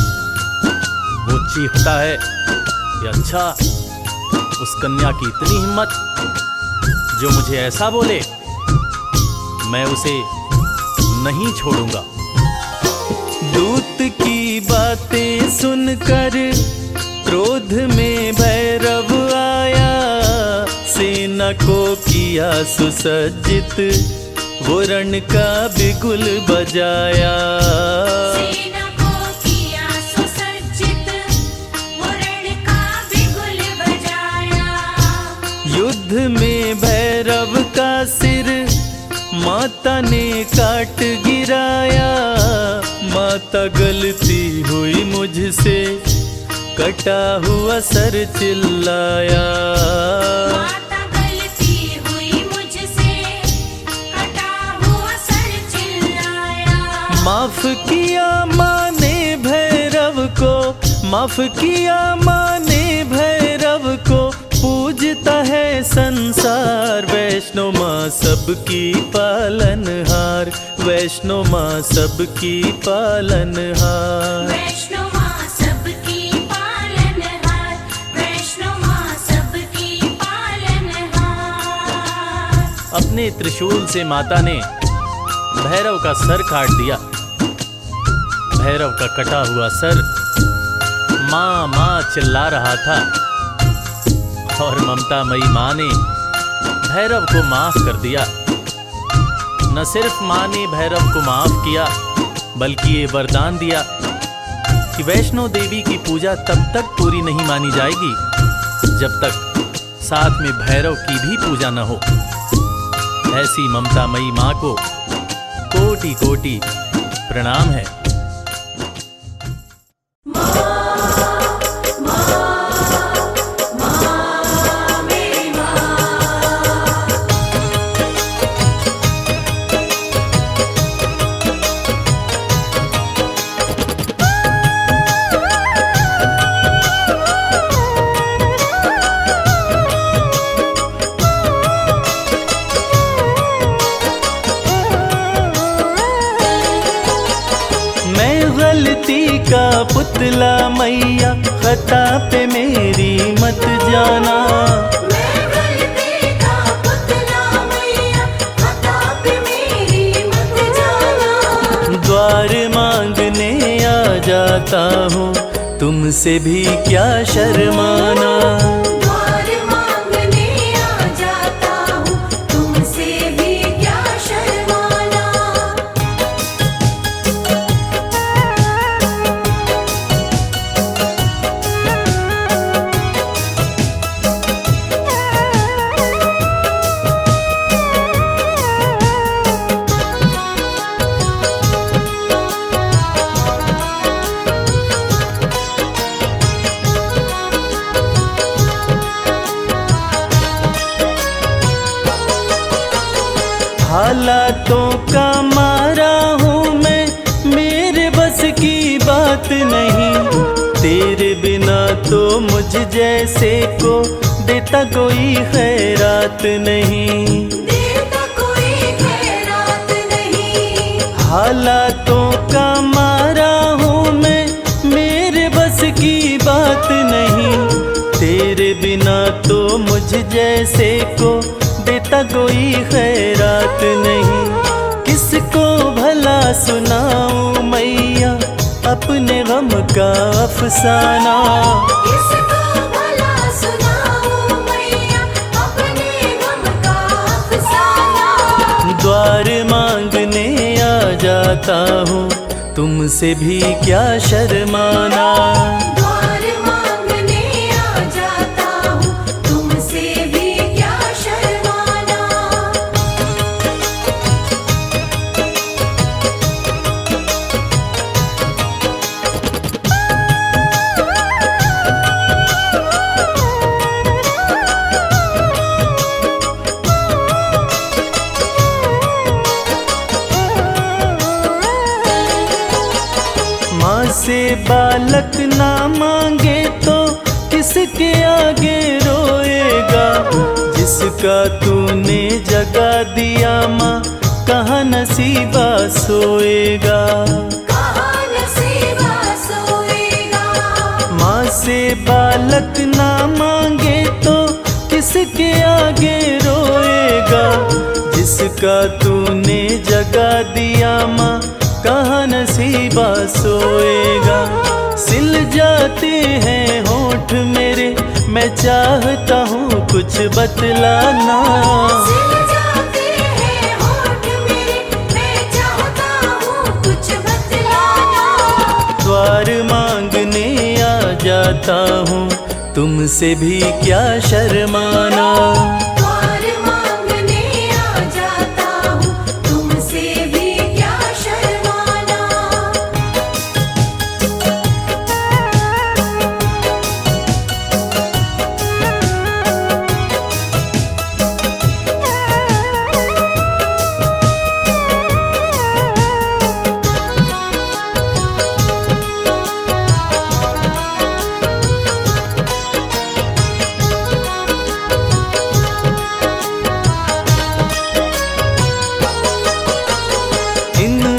वो चीखता है कि अच्छा, उस कन्या की इतनी हिम्मत जो मुझे ऐसा बोले, मैं उसे नहीं छोड़ूंगा। दूत की बातें सुनकर क्रोध में भैरव आया, सेना को किया सुसज्जित, वो रण का बिगुल बजाया। सेना को किया सुसज्जित, वो रण का बिगुल बजाया। युद्ध में भैरव का सिर माता ने काट गिराया, माता गलती हुई मुझसे, कटा हुआ सर चिल्लाया। माता गलती हुई मुझसे, कटा हुआ सर चिल्लाया। माफ किया माँ ने भैरव को, माफ किया माँ ने भैरव को, पूजता है संसार। वैष्णो माँ सबकी पालनहार, वैष्णो माँ सबकी पालनहार। वैष्णो माँ सबकी पालनहार, वैष्णो माँ सबकी पालनहार। अपने त्रिशूल से माता ने भैरव का सर काट दिया। भैरव का कटा हुआ सर माँ माँ चिल्ला रहा था, और ममतामयी माँ ने भैरव को माफ कर दिया। न सिर्फ माँ ने भैरव को माफ किया, बल्कि ये वरदान दिया कि वैष्णो देवी की पूजा तब तक पूरी नहीं मानी जाएगी जब तक साथ में भैरव की भी पूजा न हो। ऐसी ममतामयी माँ को कोटि कोटि प्रणाम है। गलती का पुतला मैया, खता पे मेरी मत जाना। मैं गलती का पुतला मैया, खता पे मेरी मत जाना। द्वार मांगने आ जाता हूँ, तुमसे भी क्या शर्माना। द्वार मांगने आ जाता हूँ, तुमसे भी क्या शर्माना। हालातों का मारा हूँ मैं, मेरे बस की बात नहीं। तेरे बिना तो मुझ जैसे को देता कोई खैरात नहीं। देता कोई खैरात नहीं। हालातों का मारा हूँ मैं, मेरे बस की बात नहीं। तेरे बिना तो मुझ जैसे को देता कोई खैरात नहीं। किसको भला सुनाऊं मैया अपने गम का अफसाना। किसको भला सुनाऊं मैया अपने गम का अफसाना। द्वार मांगने आ जाता हूँ, तुमसे भी क्या शर्माना। द्वार मांगने आ जाता हूँ, तुमसे भी क्या शर्माना। माँ से बालक ना मांगे तो किसके आगे रोएगा। जिसका तूने जगा दिया माँ, कहाँ नसीबा सोएगा। कहाँ नसीबा सोएगा। से बालक ना मांगे तो किसके आगे रोएगा। जिसका तूने जगा दिया माँ कहाँ नसीबा सोएगा। सिल जाते हैं होठ मेरे, मैं चाहता हूँ कुछ बतलाना। सिल जाते हैं होठ मेरे, मैं चाहता हूँ कुछ बतलाना। द्वार मांगने आ जाता हूँ, तुमसे भी क्या शर्माना। द्वार मांगने आ जाता हूँ, तुमसे भी क्या शर्माना।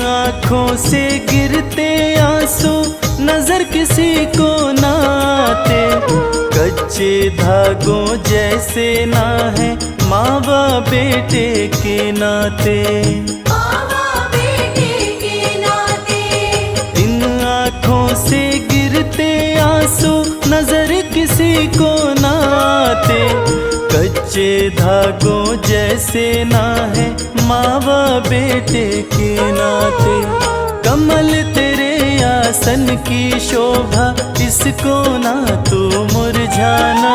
आँखों से गिरते आंसू नजर किसी को ना आते। कच्चे धागों जैसे ना है माँ बाप बेटे के नाते। मावा बेटे के नाते। इन आँखों से गिरते आंसू नजर किसी को ना आते। कच्चे धागों जैसे ना है माँ बाप बेटे के नाते। कमल तेरे आसन की शोभा, इसको ना तू मुरझाना।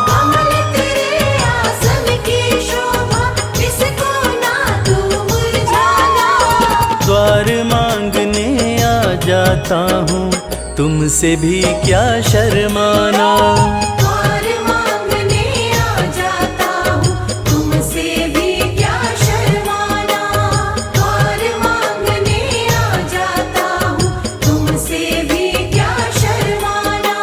कमल तेरे आसन की शोभा, इसको ना तू मुरझाना। द्वार मांगने आ जाता हूँ, तुमसे भी क्या शर्माना। द्वार मांगने आ जाता हूँ, तुमसे भी क्या शर्माना। द्वार मांगने आ जाता हूँ, तुमसे भी क्या शर्माना।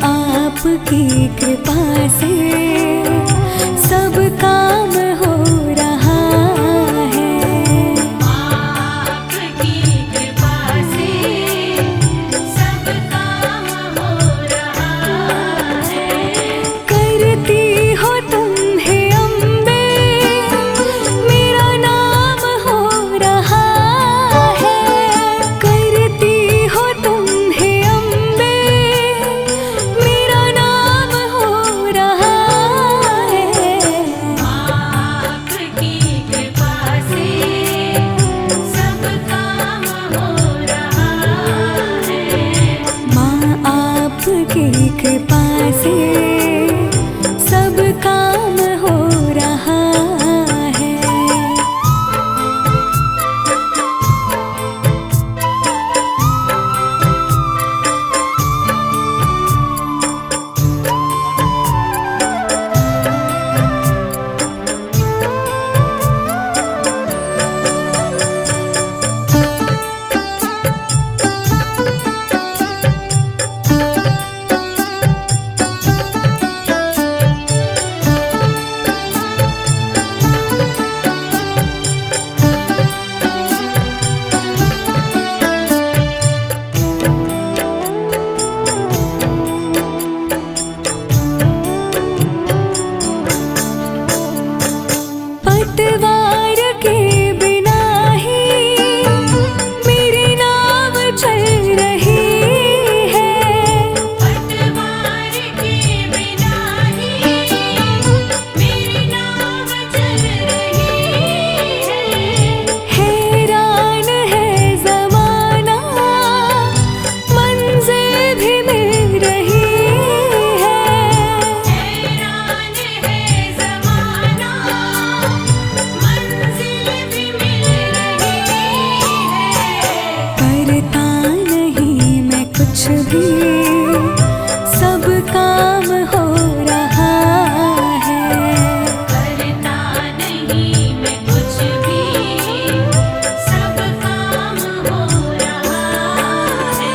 आपकी कृपा से सब काम हो रहा है। आपकी कृपा से सब काम हो रहा है। करती हो तुम हे अम्बे, मेरा नाम हो रहा है। करती हो तुम हे अम्बे, मेरा नाम हो रहा है। कुछ भी सब काम हो रहा है। करता नहीं मैं कुछ भी, सब काम हो रहा है।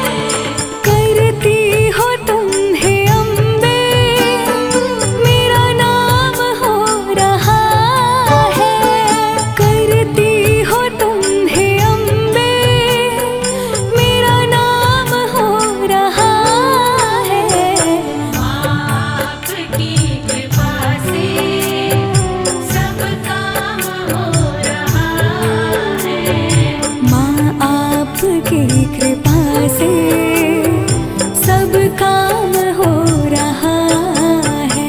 करती हो तुम हे अम्बे, मेरा नाम हो रहा है। करती हो तुम हे अम्बे, मेरा नाम हो रहा है। आपकी कृपा से सब काम हो रहा है। माँ आपकी कृपा से सब काम हो रहा है।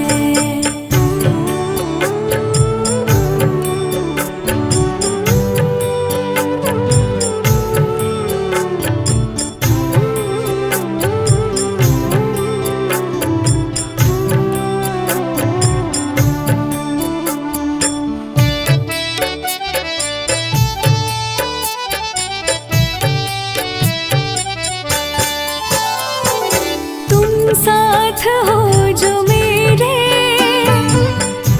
तुम साथ हो जो मेरे,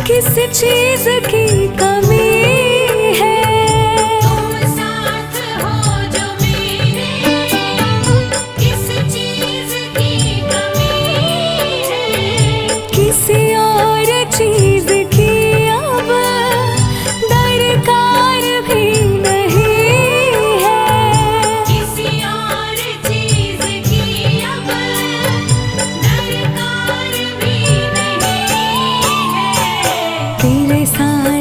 किस चीज की कमी है। तुम साथ हो जो मेरे, किस चीज की कमी है। किसी और चीज की अब दरकार भी नहीं है। किसी और चीज की अब दरकार भी नहीं है। तेरे साथ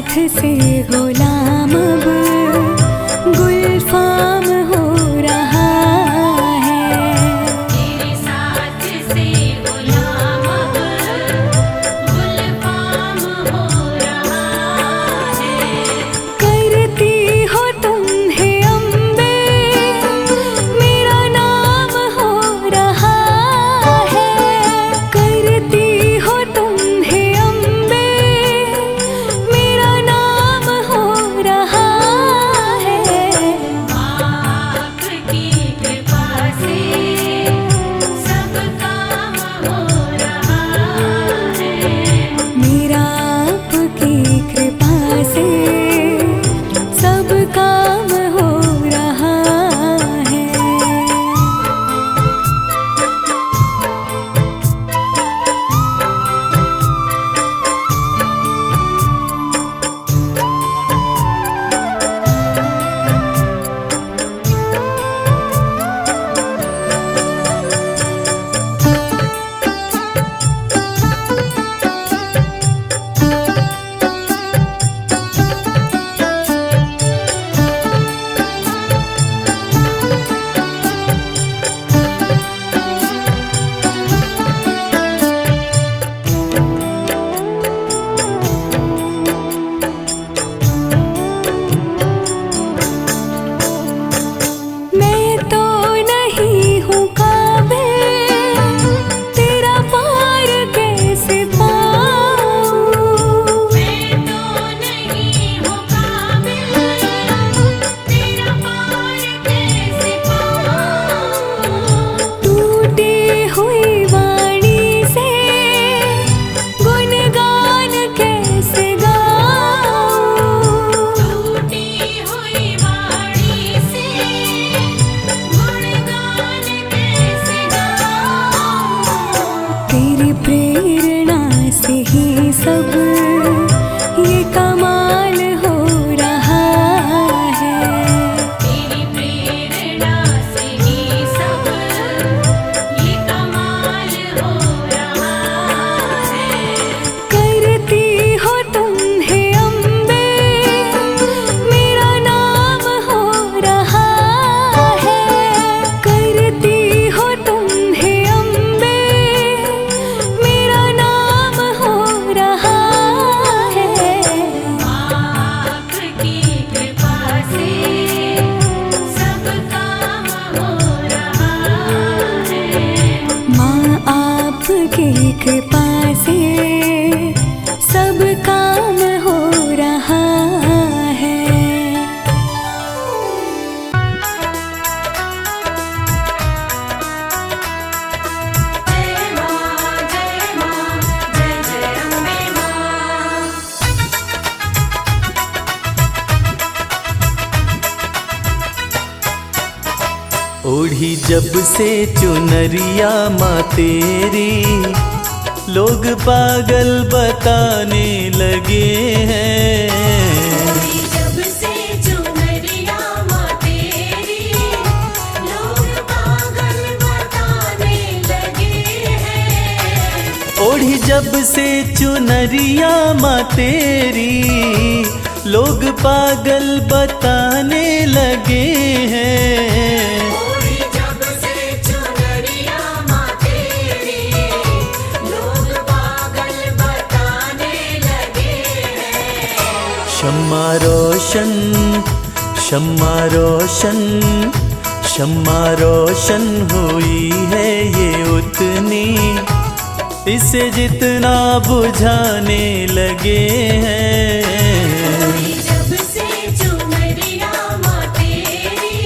ओढ़ी जब से चुनरिया माँ तेरी, लोग पागल बताने लगे हैं। जब से चुनरिया माँ तेरी, लोग पागल बताने लगे हैं। ओढ़ी जब से चुनरिया माँ तेरी, लोग पागल बताने लगे हैं। ओढ़ी जब से चुनरिया माँ तेरी, लोग पागल बताने लगे हैं। शम्मा रोशन, शम्मा रोशन, शम्मा रोशन हुई है ये उतनी, इसे जितना बुझाने लगे हैं। ओढ़ी जब से चुनरिया माँ तेरी,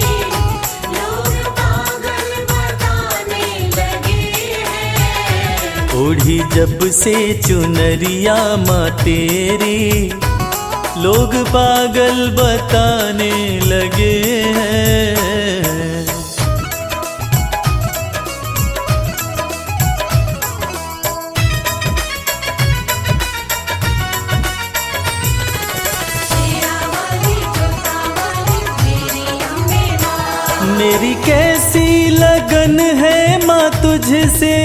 लोग पागल बताने लगे हैं। ओढ़ी जब से चुनरिया माँ तेरी, लोग पागल बताने लगे हैं। तेरा वाली जोता वाली मेरी अम्बे माँ। मेरी कैसी लगन है माँ तुझसे,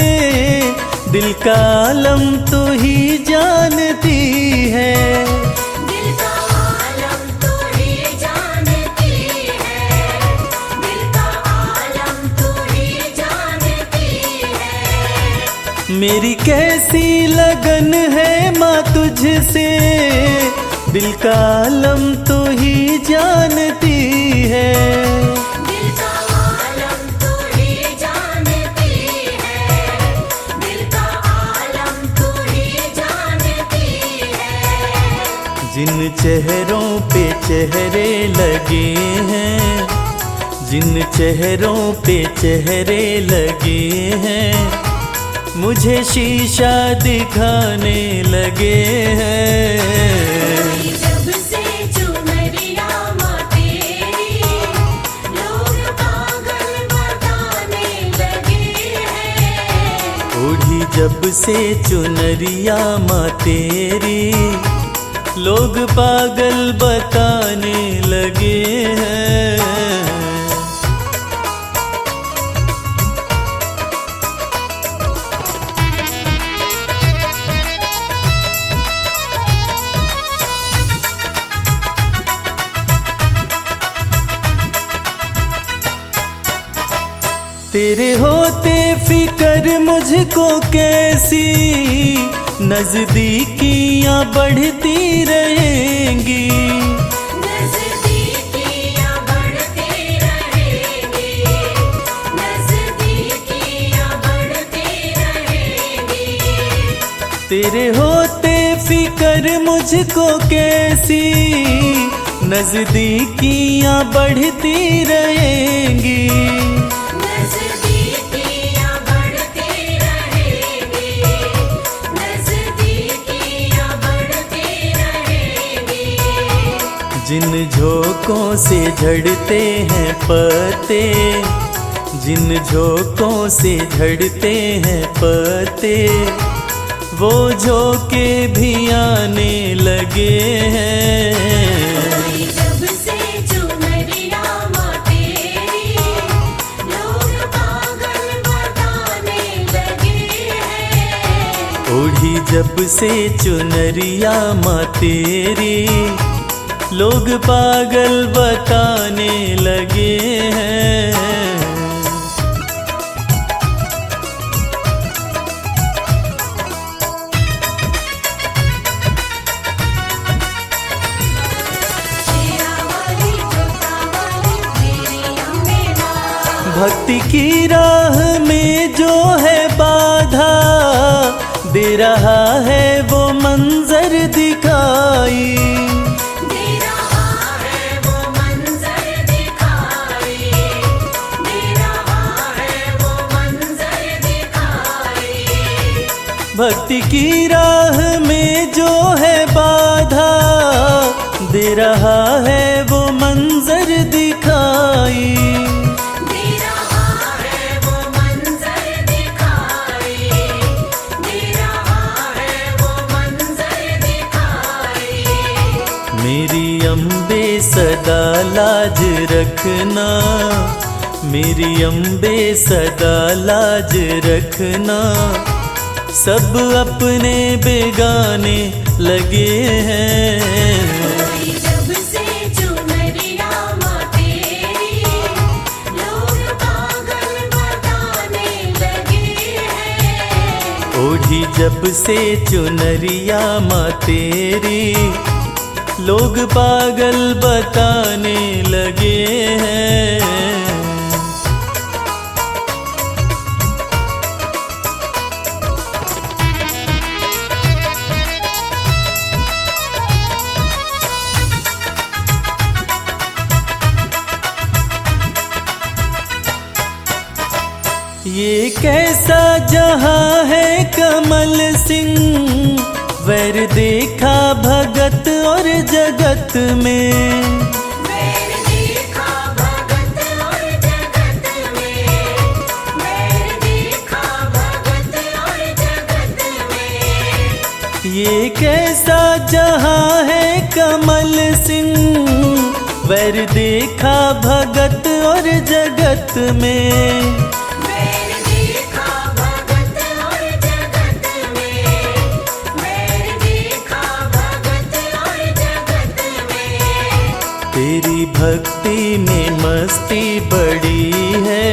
दिल का आलम तू ही जानती है। दिल का आलम तू ही जानती है। दिल का आलम तू ही जानती है। मेरी कैसी लगन है माँ तुझसे, दिल का आलम तू ही जानती है। दिल का आलम तू ही जानती है। दिल का आलम तू ही जानती है। जिन चेहरों पे चेहरे लगे हैं, जिन चेहरों पे चेहरे लगे हैं, मुझे शीशा दिखाने लगे हैं। जब से चुनरिया माँ तेरी, लोग पागल बताने लगे हैं। ओढ़ी जब से चुनरिया माँ तेरी, लोग पागल बताने लगे हैं। तेरे होते फिक्र मुझको कैसी, नजदीकियां बढ़ती रहेंगी। नजदीकियां बढ़ती रहेंगी। नजदीकियां बढ़ती रहेंगी। तेरे होते फिक्र मुझको कैसी, नजदीकियां बढ़ती रहेंगी। नजदीकियां बढ़ती रहेंगी। नजदीकियां बढ़ती रहेंगी। जिन झोंकों से झड़ते हैं पत्ते, जिन झोंकों से झड़ते हैं पत्ते, वो झोंके भी आने लगे हैं। जब से चुनरिया माँ तेरी, लोग पागल बताने लगे हैं। ओढ़ी जब से चुनरिया माँ तेरी, लोग पागल बताने लगे हैं। तेरा वाली जोता वाली मेरी अम्बे माँ। भक्ति की राह में जो है बाधा, दे रहा है वो मंजर दिखाई। दे रहा है वो मंजर दिखाई। दे रहा है वो मंजर दिखाई। भक्ति की राह में जो है बाधा, दे रहा है वो मंजर दिखाई। दे रहा सदा लाज रखना, मेरी अम्बे सदा लाज रखना। सब अपने बेगाने लगे हैं। जब से चुनरिया माँ तेरी, लोग पागल बताने लगे हैं। ओढ़ी जब से चुनरिया माँ तेरी, लोग पागल बताने लगे हैं। ये कैसा जहां है कमल सिंह, वैर देखा भगत और जगत में। वैर देखा भगत और जगत में, वैर देखा भगत और जगत में। ये कैसा जहां है कमल सिंह, वैर देखा भगत और जगत में। तेरी भक्ति में मस्ती बड़ी है,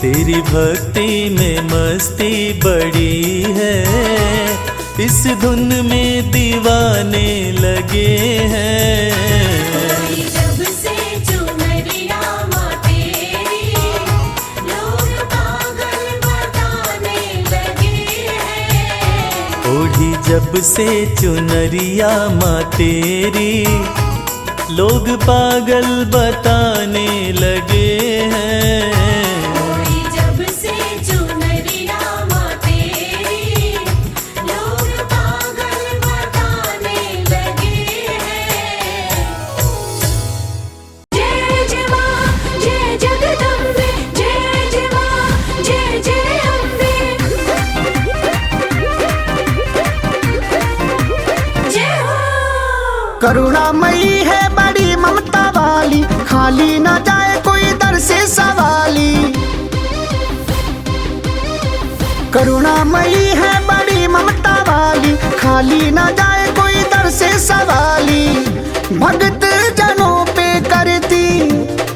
तेरी भक्ति में मस्ती बड़ी है। इस धुन में दीवाने लगे हैं। जब से चुनरिया माँ तेरी, लोग पागल बताने लगे हैं। ओढ़ी जब से चुनरिया माँ तेरी, लोग पागल बताने लगे हैं। जब से चुनरिया माँ तेरी, लोग पागल बताने लगे हैं। जय जय माँ जय जगदम्बे, जय जय माँ जय जय अम्बे। जय हो। करुणामयी है बड़ी ममता वाली, खाली ना जाए कोई दर से सवाली। करुणामयी है बड़ी ममता वाली, खाली ना जाए कोई दर से सवाली। भक्त जनों पे करती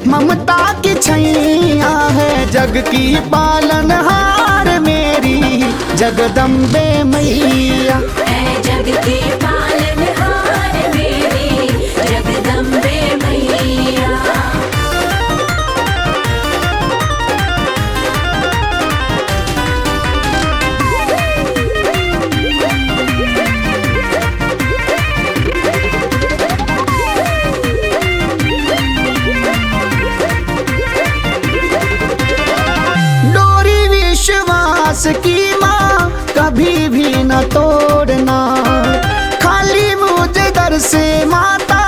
ममता की छैया है, जग की पालनहार मेरी जगदम्बे मैया। है जग की पालनहार मेरी जगदम्बे मैया। डोरी विश्वास की माँ कभी भी न तोड़ना, खाली मुझे दर से माता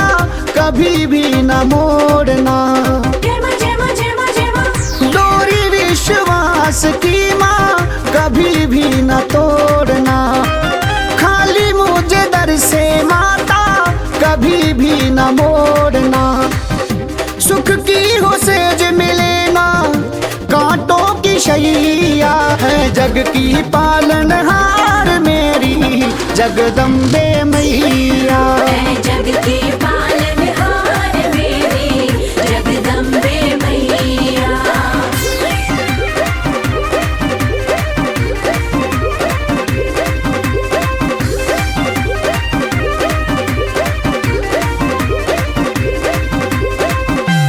कभी भी न मोड़ना। डोरी विश्वास की माँ कभी भी न तोड़ना, खाली मुझे दर से माता कभी भी न मोड़ना। सुख की हो सेज मिले ना, कांटों की शैया है, जग की पालनहार मेरी जगदम्बे मैया। है जग की पालनहार मेरी जगदम्बे मैया।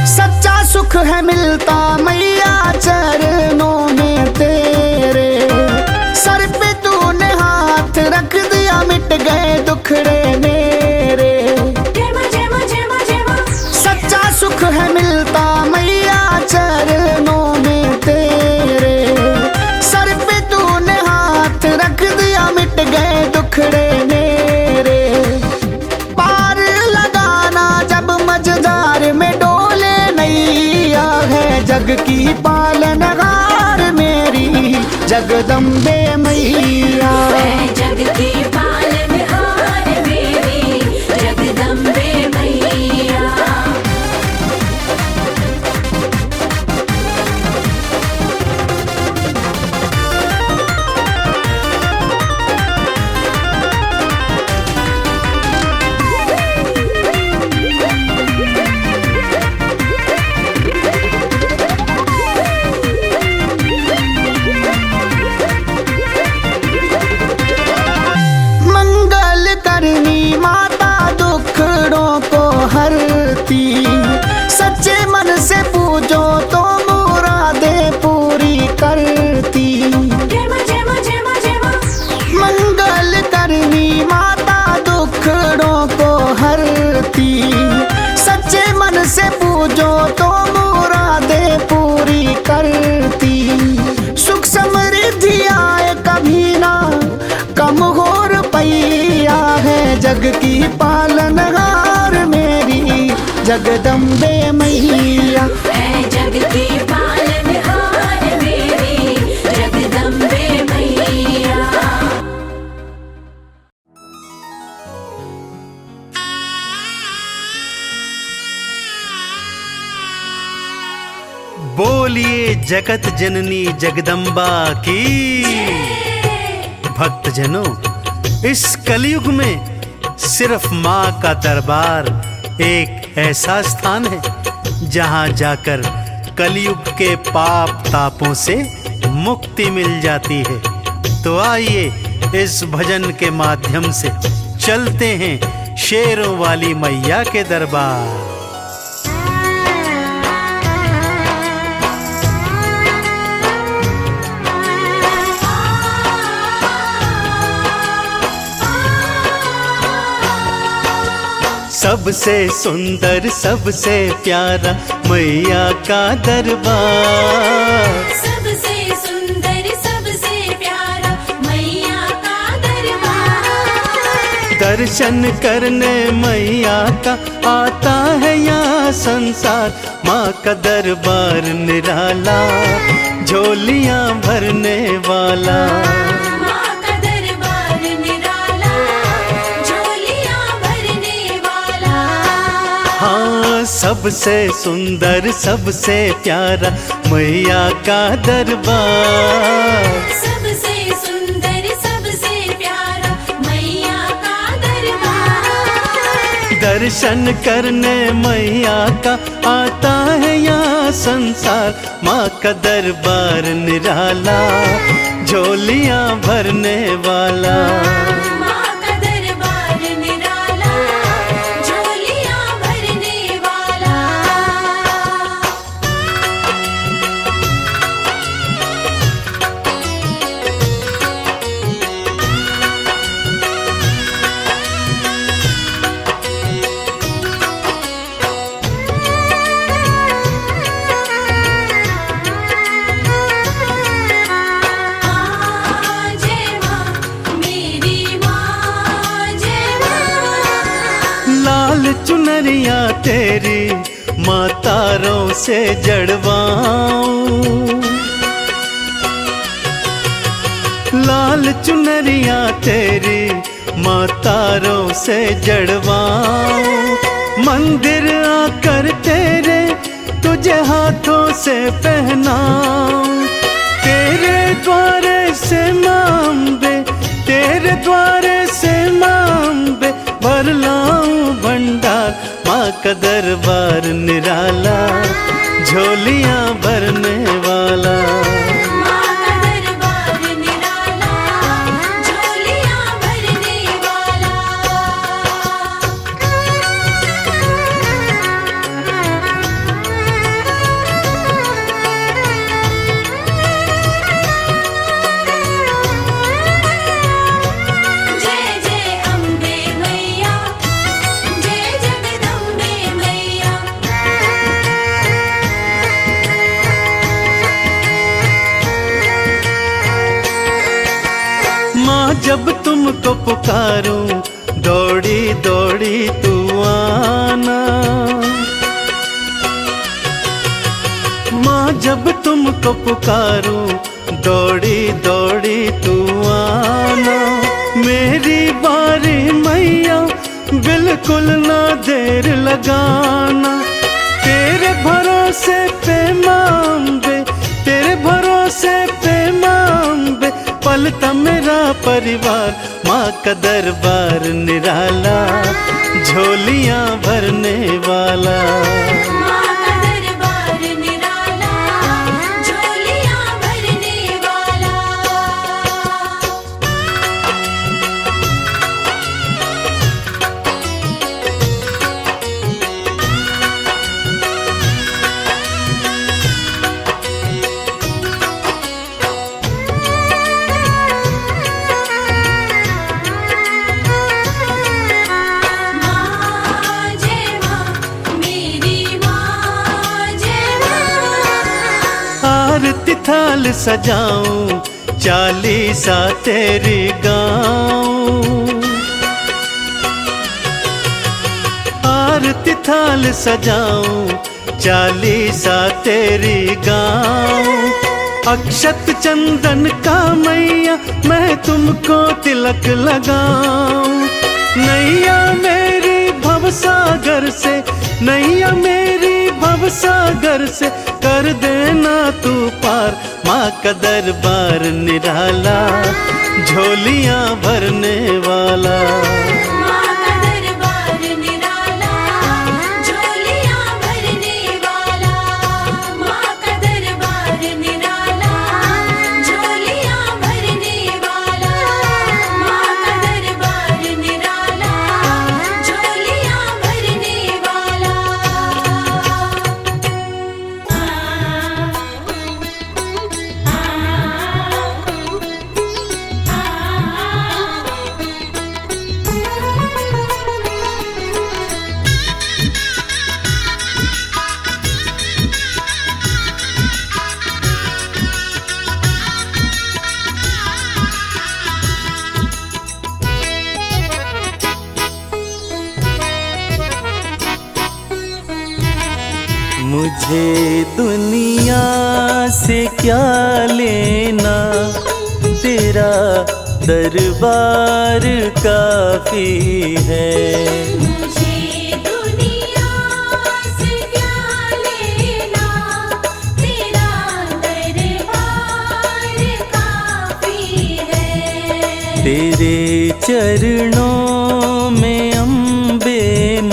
सच्चा सुख है मिलता मैया चरणों में तेरे, सर पे तूने हाथ रख दिया मिट गए दुखड़े मेरे। सच्चा सुख है मिलता मैया चरणों में तेरे, सर पे तूने हाथ रख दिया मिट गए दुखड़े मेरे। पार लगाना जब मझधार में डोले नैया है, जग की पालनहार मेरी जगदम्बे मैया। है जग की पालनहार मेरी जगदम्बे मैया। करती। जय मां जय मां जय मां जय मां। मंगल करनी माता दुखड़ों को हरती। सच्चे मन से पूजो तो मुरादें पूरी करती। सुख समृद्धि आए कभी ना कम हो रुपैया है। जग की पालनहार मेरी जगदम्बे मैया। है जग की पालनहार मेरी जगदम्बे मैया। बोलिए जगत जननी जगदम्बा की। भक्तजनों, इस कलयुग में सिर्फ माँ का दरबार एक ऐसा स्थान है जहाँ जाकर कलयुग के पाप तापों से मुक्ति मिल जाती है। तो आइए इस भजन के माध्यम से चलते हैं शेरों वाली मैया के दरबार। सबसे सुंदर सबसे प्यारा मैया का दरबार। सबसे सुंदर सबसे प्यारा मैया का दरबार। दर्शन करने मैया का आता है यहाँ संसार। माँ का दरबार निराला, झोलियाँ भरने वाला। माँ का दरबार निराला, झोलियाँ भरने वाला। हाँ, सबसे सुंदर सबसे प्यारा मैया का दरबार। सबसे सुंदर सबसे प्यारा मैया का दरबार। दर्शन करने मैया का आता है यहाँ संसार। माँ का दरबार निराला, झोलियाँ भरने वाला। माँ का दरबार निराला, झोलियाँ भरने वाला। जय माँ मेरी माँ, जय माँ। लाल चुनरिया तेरी मातारों से जड़वाऊं। लाल चुनरिया तेरी मातारों से जड़वाऊं। मंदिर आकर तेरे तुझे हाथों से पहनाऊं। तेरे द्वारे से मांबे, तेरे द्वारे से मांबे भर लाऊं भंडार। माँ का दरबार निराला, झोलियाँ भरने वाला। माँ का दरबार निराला, झोलियाँ भरने वाला। जय जय अम्बे मैया, जय जगदम्बे मैया। माँ जब तुमको पुकारूं, दौड़ी दौड़ी तू आना। माँ जब तुमको पुकारूं, दौड़ी दौड़ी तू आना। मेरी बारी मैया, बिल्कुल ना देर लगाना। तेरे भरोसे पे मांबे, तेरे भरोसे पे मांबे पलता मेरा परिवार। माँ का दरबार निराला, झोलियाँ भरने वाला। माँ का दरबार निराला, झोलियाँ भरने वाला। आरती थाल सजाऊं, चालीसा तेरी गाऊं। आरती थाल सजाऊं, चालीसा तेरी गाऊं। अक्षत चंदन का मैया मैं तुमको तिलक लगाऊं। नैया मेरी भवसागर से, नैया मेरी भवसागर से कर देना तू पार। माँ का दरबार निराला, झोलियां भरने वाला। माँ का दरबार निराला, झोलियां भरने वाला। माँ का दरबार निराला, झोलियां भरने वाला। माँ का दरबार निराला, झोलियां भरने वाला। मुझे दुनिया से क्या लेना, तेरा दरबार काफी है। मुझे दुनिया से क्या लेना, तेरा दरबार काफी है। तेरे चरणों में अम्बे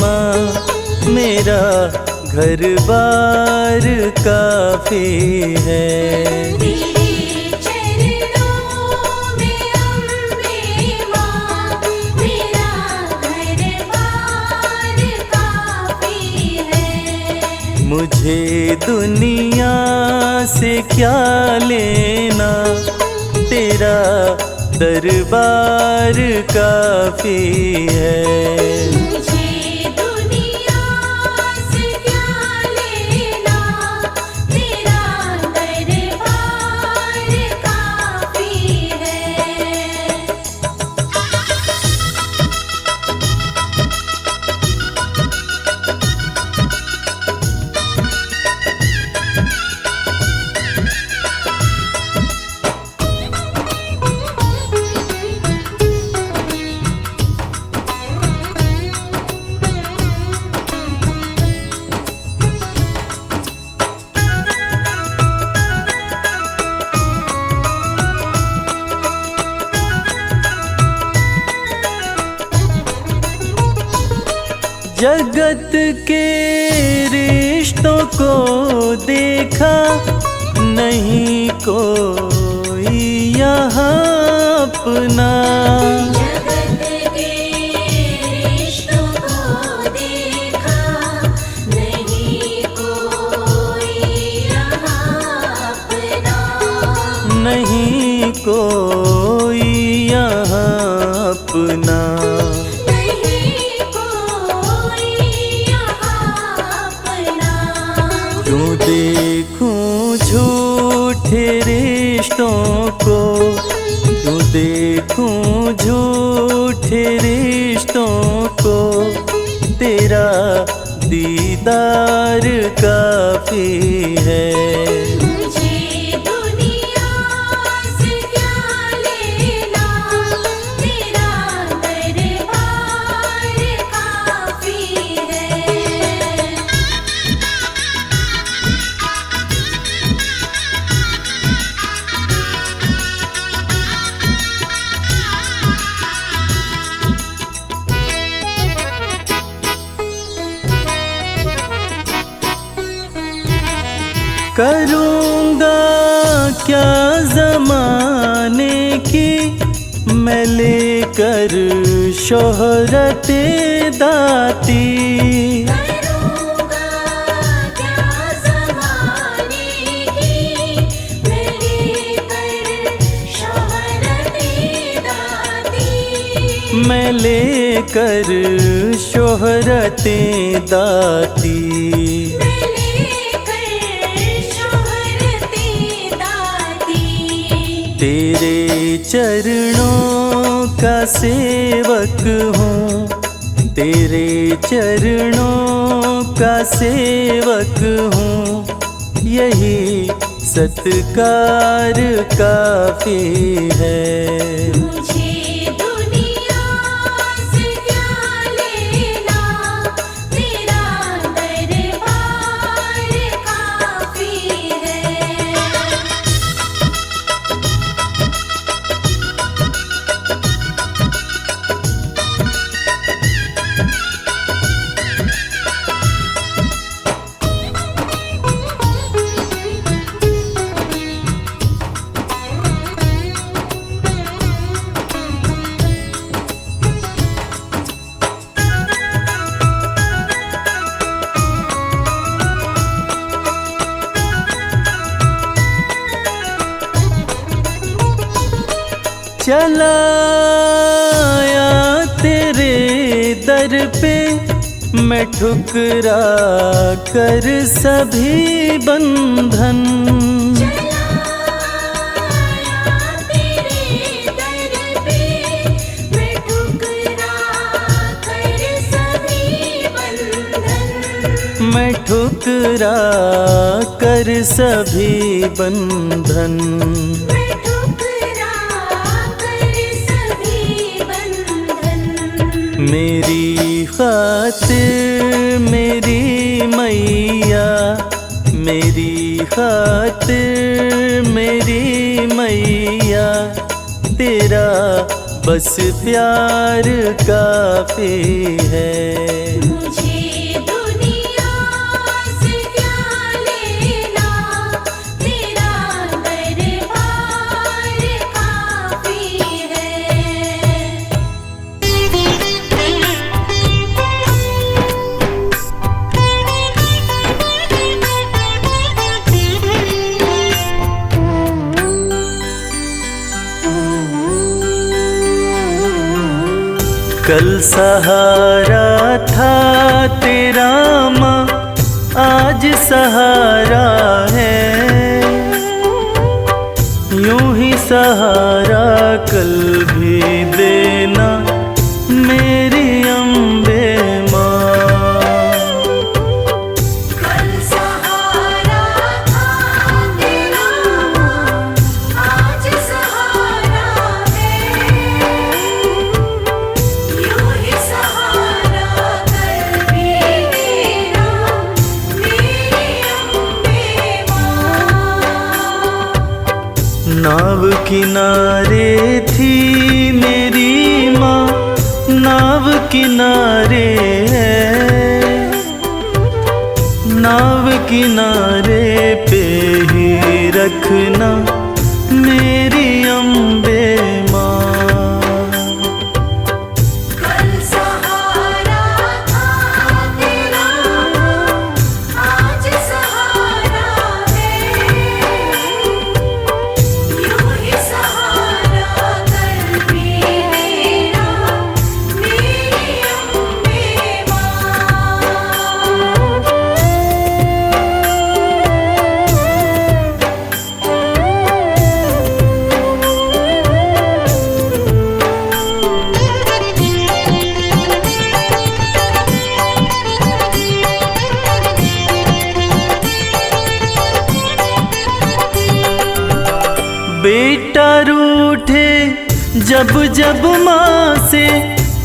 माँ, मेरा घर बार काफी है। तेरे चरणों में अम्बे माँ, मेरा घर बार काफी है। मुझे दुनिया से क्या लेना, तेरा दरबार काफी है। मुझे दुनिया से क्या लेना, तेरा दरबार काफी है। जगत के रिश्तों को देखा, नहीं कोई यहाँ अपना। जगत के रिश्तों को देखा, नहीं कोई यहाँ अपना। नहीं कोई यहाँ अपना। नहीं कोई यहाँ अपना। क्यों देखूं झूठे रिश्तों को, क्यों देखूं झूठे रिश्तों को, तेरा दीदार काफी है। मुझे दुनिया से क्या लेना, तेरा दरबार काफी है। करूँगा क्या ज़माने की मैं लेकर शोहरते दाती। करूँगा क्या ज़माने की मैं लेकर शोहरते दाती। मैं लेकर शोहरते दाती। मैं लेकर शोहरते तेरे चरणों का सेवक हूँ, तेरे चरणों का सेवक हूँ, यही सत्कार काफी है। मुझे दुनिया से क्या लेना, तेरा दरबार काफी है। चलाया तेरे दर पे मैं ठुकरा कर सभी बंधन, तेरे दर पे मैं ठुकरा कर सभी बंधन, मैं ठुकरा कर सभी बंधन। मैं ठुकरा कर सभी बंधन। मेरी खातिर मेरी मैया, मेरी खातिर मेरी मैया, तेरा बस प्यार काफी है। मुझे दुनिया से क्या लेना, तेरा दरबार काफी है। कल सहारा था तेरा माँ, आज सहारा है, यूं ही सहारा कल भी देना मेरी अम्बे माँ। कल सहारा था तेरा, आज सहारा है, यूं ही सहारा कल भी देना मेरी अम्बे माँ। नाव किनारे थी मेरी माँ, नाव किनारे है, नाव किनारे पे ही रखना मेरी अम्बे माँ। कल सहारा था तेरा, आज सहारा है, यूं ही सहारा कल भी देना मेरी अम्बे माँ। बेटा रूठे जब जब माँ से,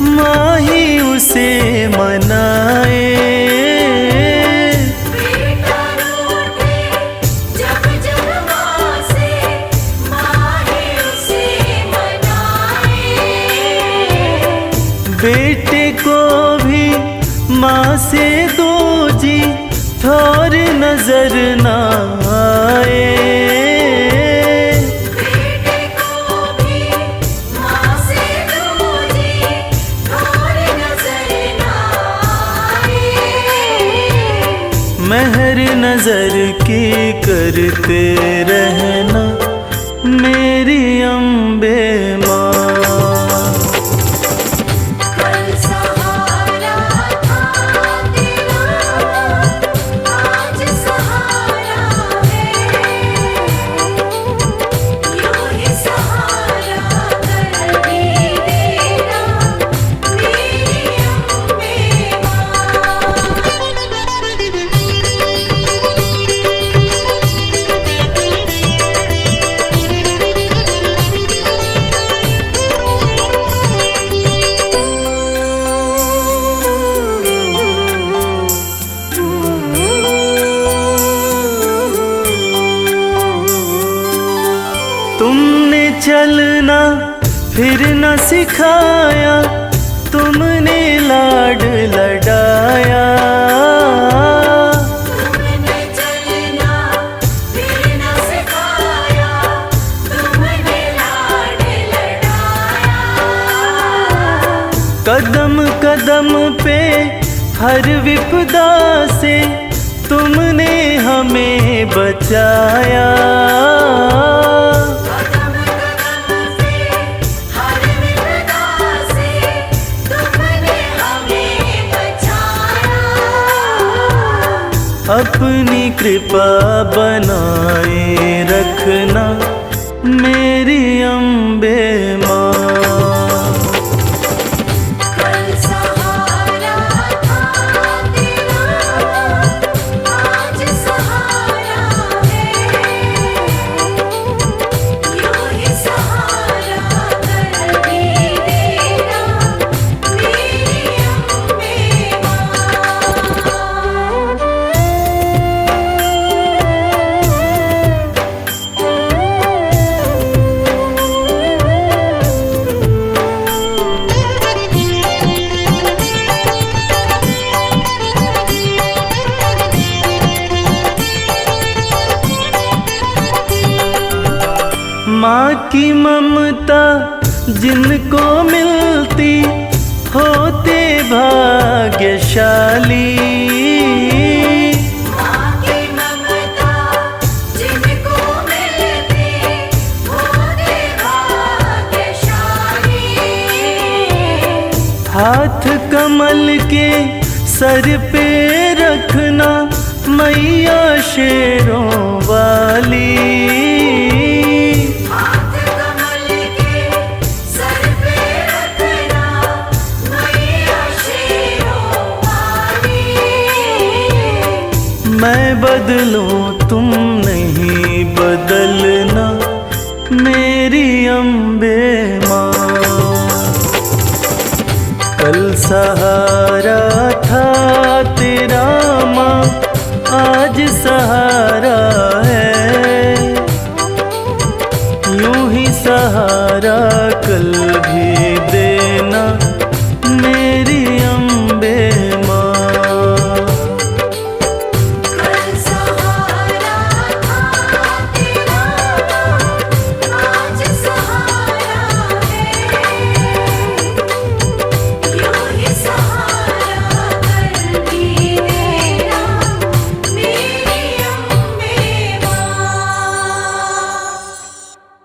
माँ ही उसे मनाए। बेटा रूठे जब जब माँ से, माँ ही उसे मनाए। बेटे को भी माँ से दो जी थोर नजर ना आए। बेटे को भी माँ से दूजी थोर नजर ना आए। मेहर नजर की करते रहना मेरी अम्बे माँ। कल सहारा था तेरा, आज सहारा है, यूं ही तुमने चलना फिर न सिखाया, तुमने लाड लडाया। तुमने चलना फिर न सिखाया, तुमने लाड लड़ाया। कदम कदम पे हर विपदा से तुमने हमें बचाया। कदम कदम पे हर विपदा से तुमने हमें बचाया। अपनी कृपा बनाए रखना मेरी अम्बे माँ। कल सहारा था तेरा, आज सहारा है। यूं ही सहारा कर भी देना मेरी अम्बे माँ। माँ की ममता जिनको मिलती होते भाग्यशाली। माँ की ममता जिनको मिलती होते भाग्यशाली। हाथ कमल के सर पे रखना मैया शेरों वाली। हाथ कमल के सर पे रखना मैया शेरों वाली। मैं बदलूं तुम नहीं बदलना मेरी अम्बे माँ। कल सहारा था तेरा माँ, आज सहारा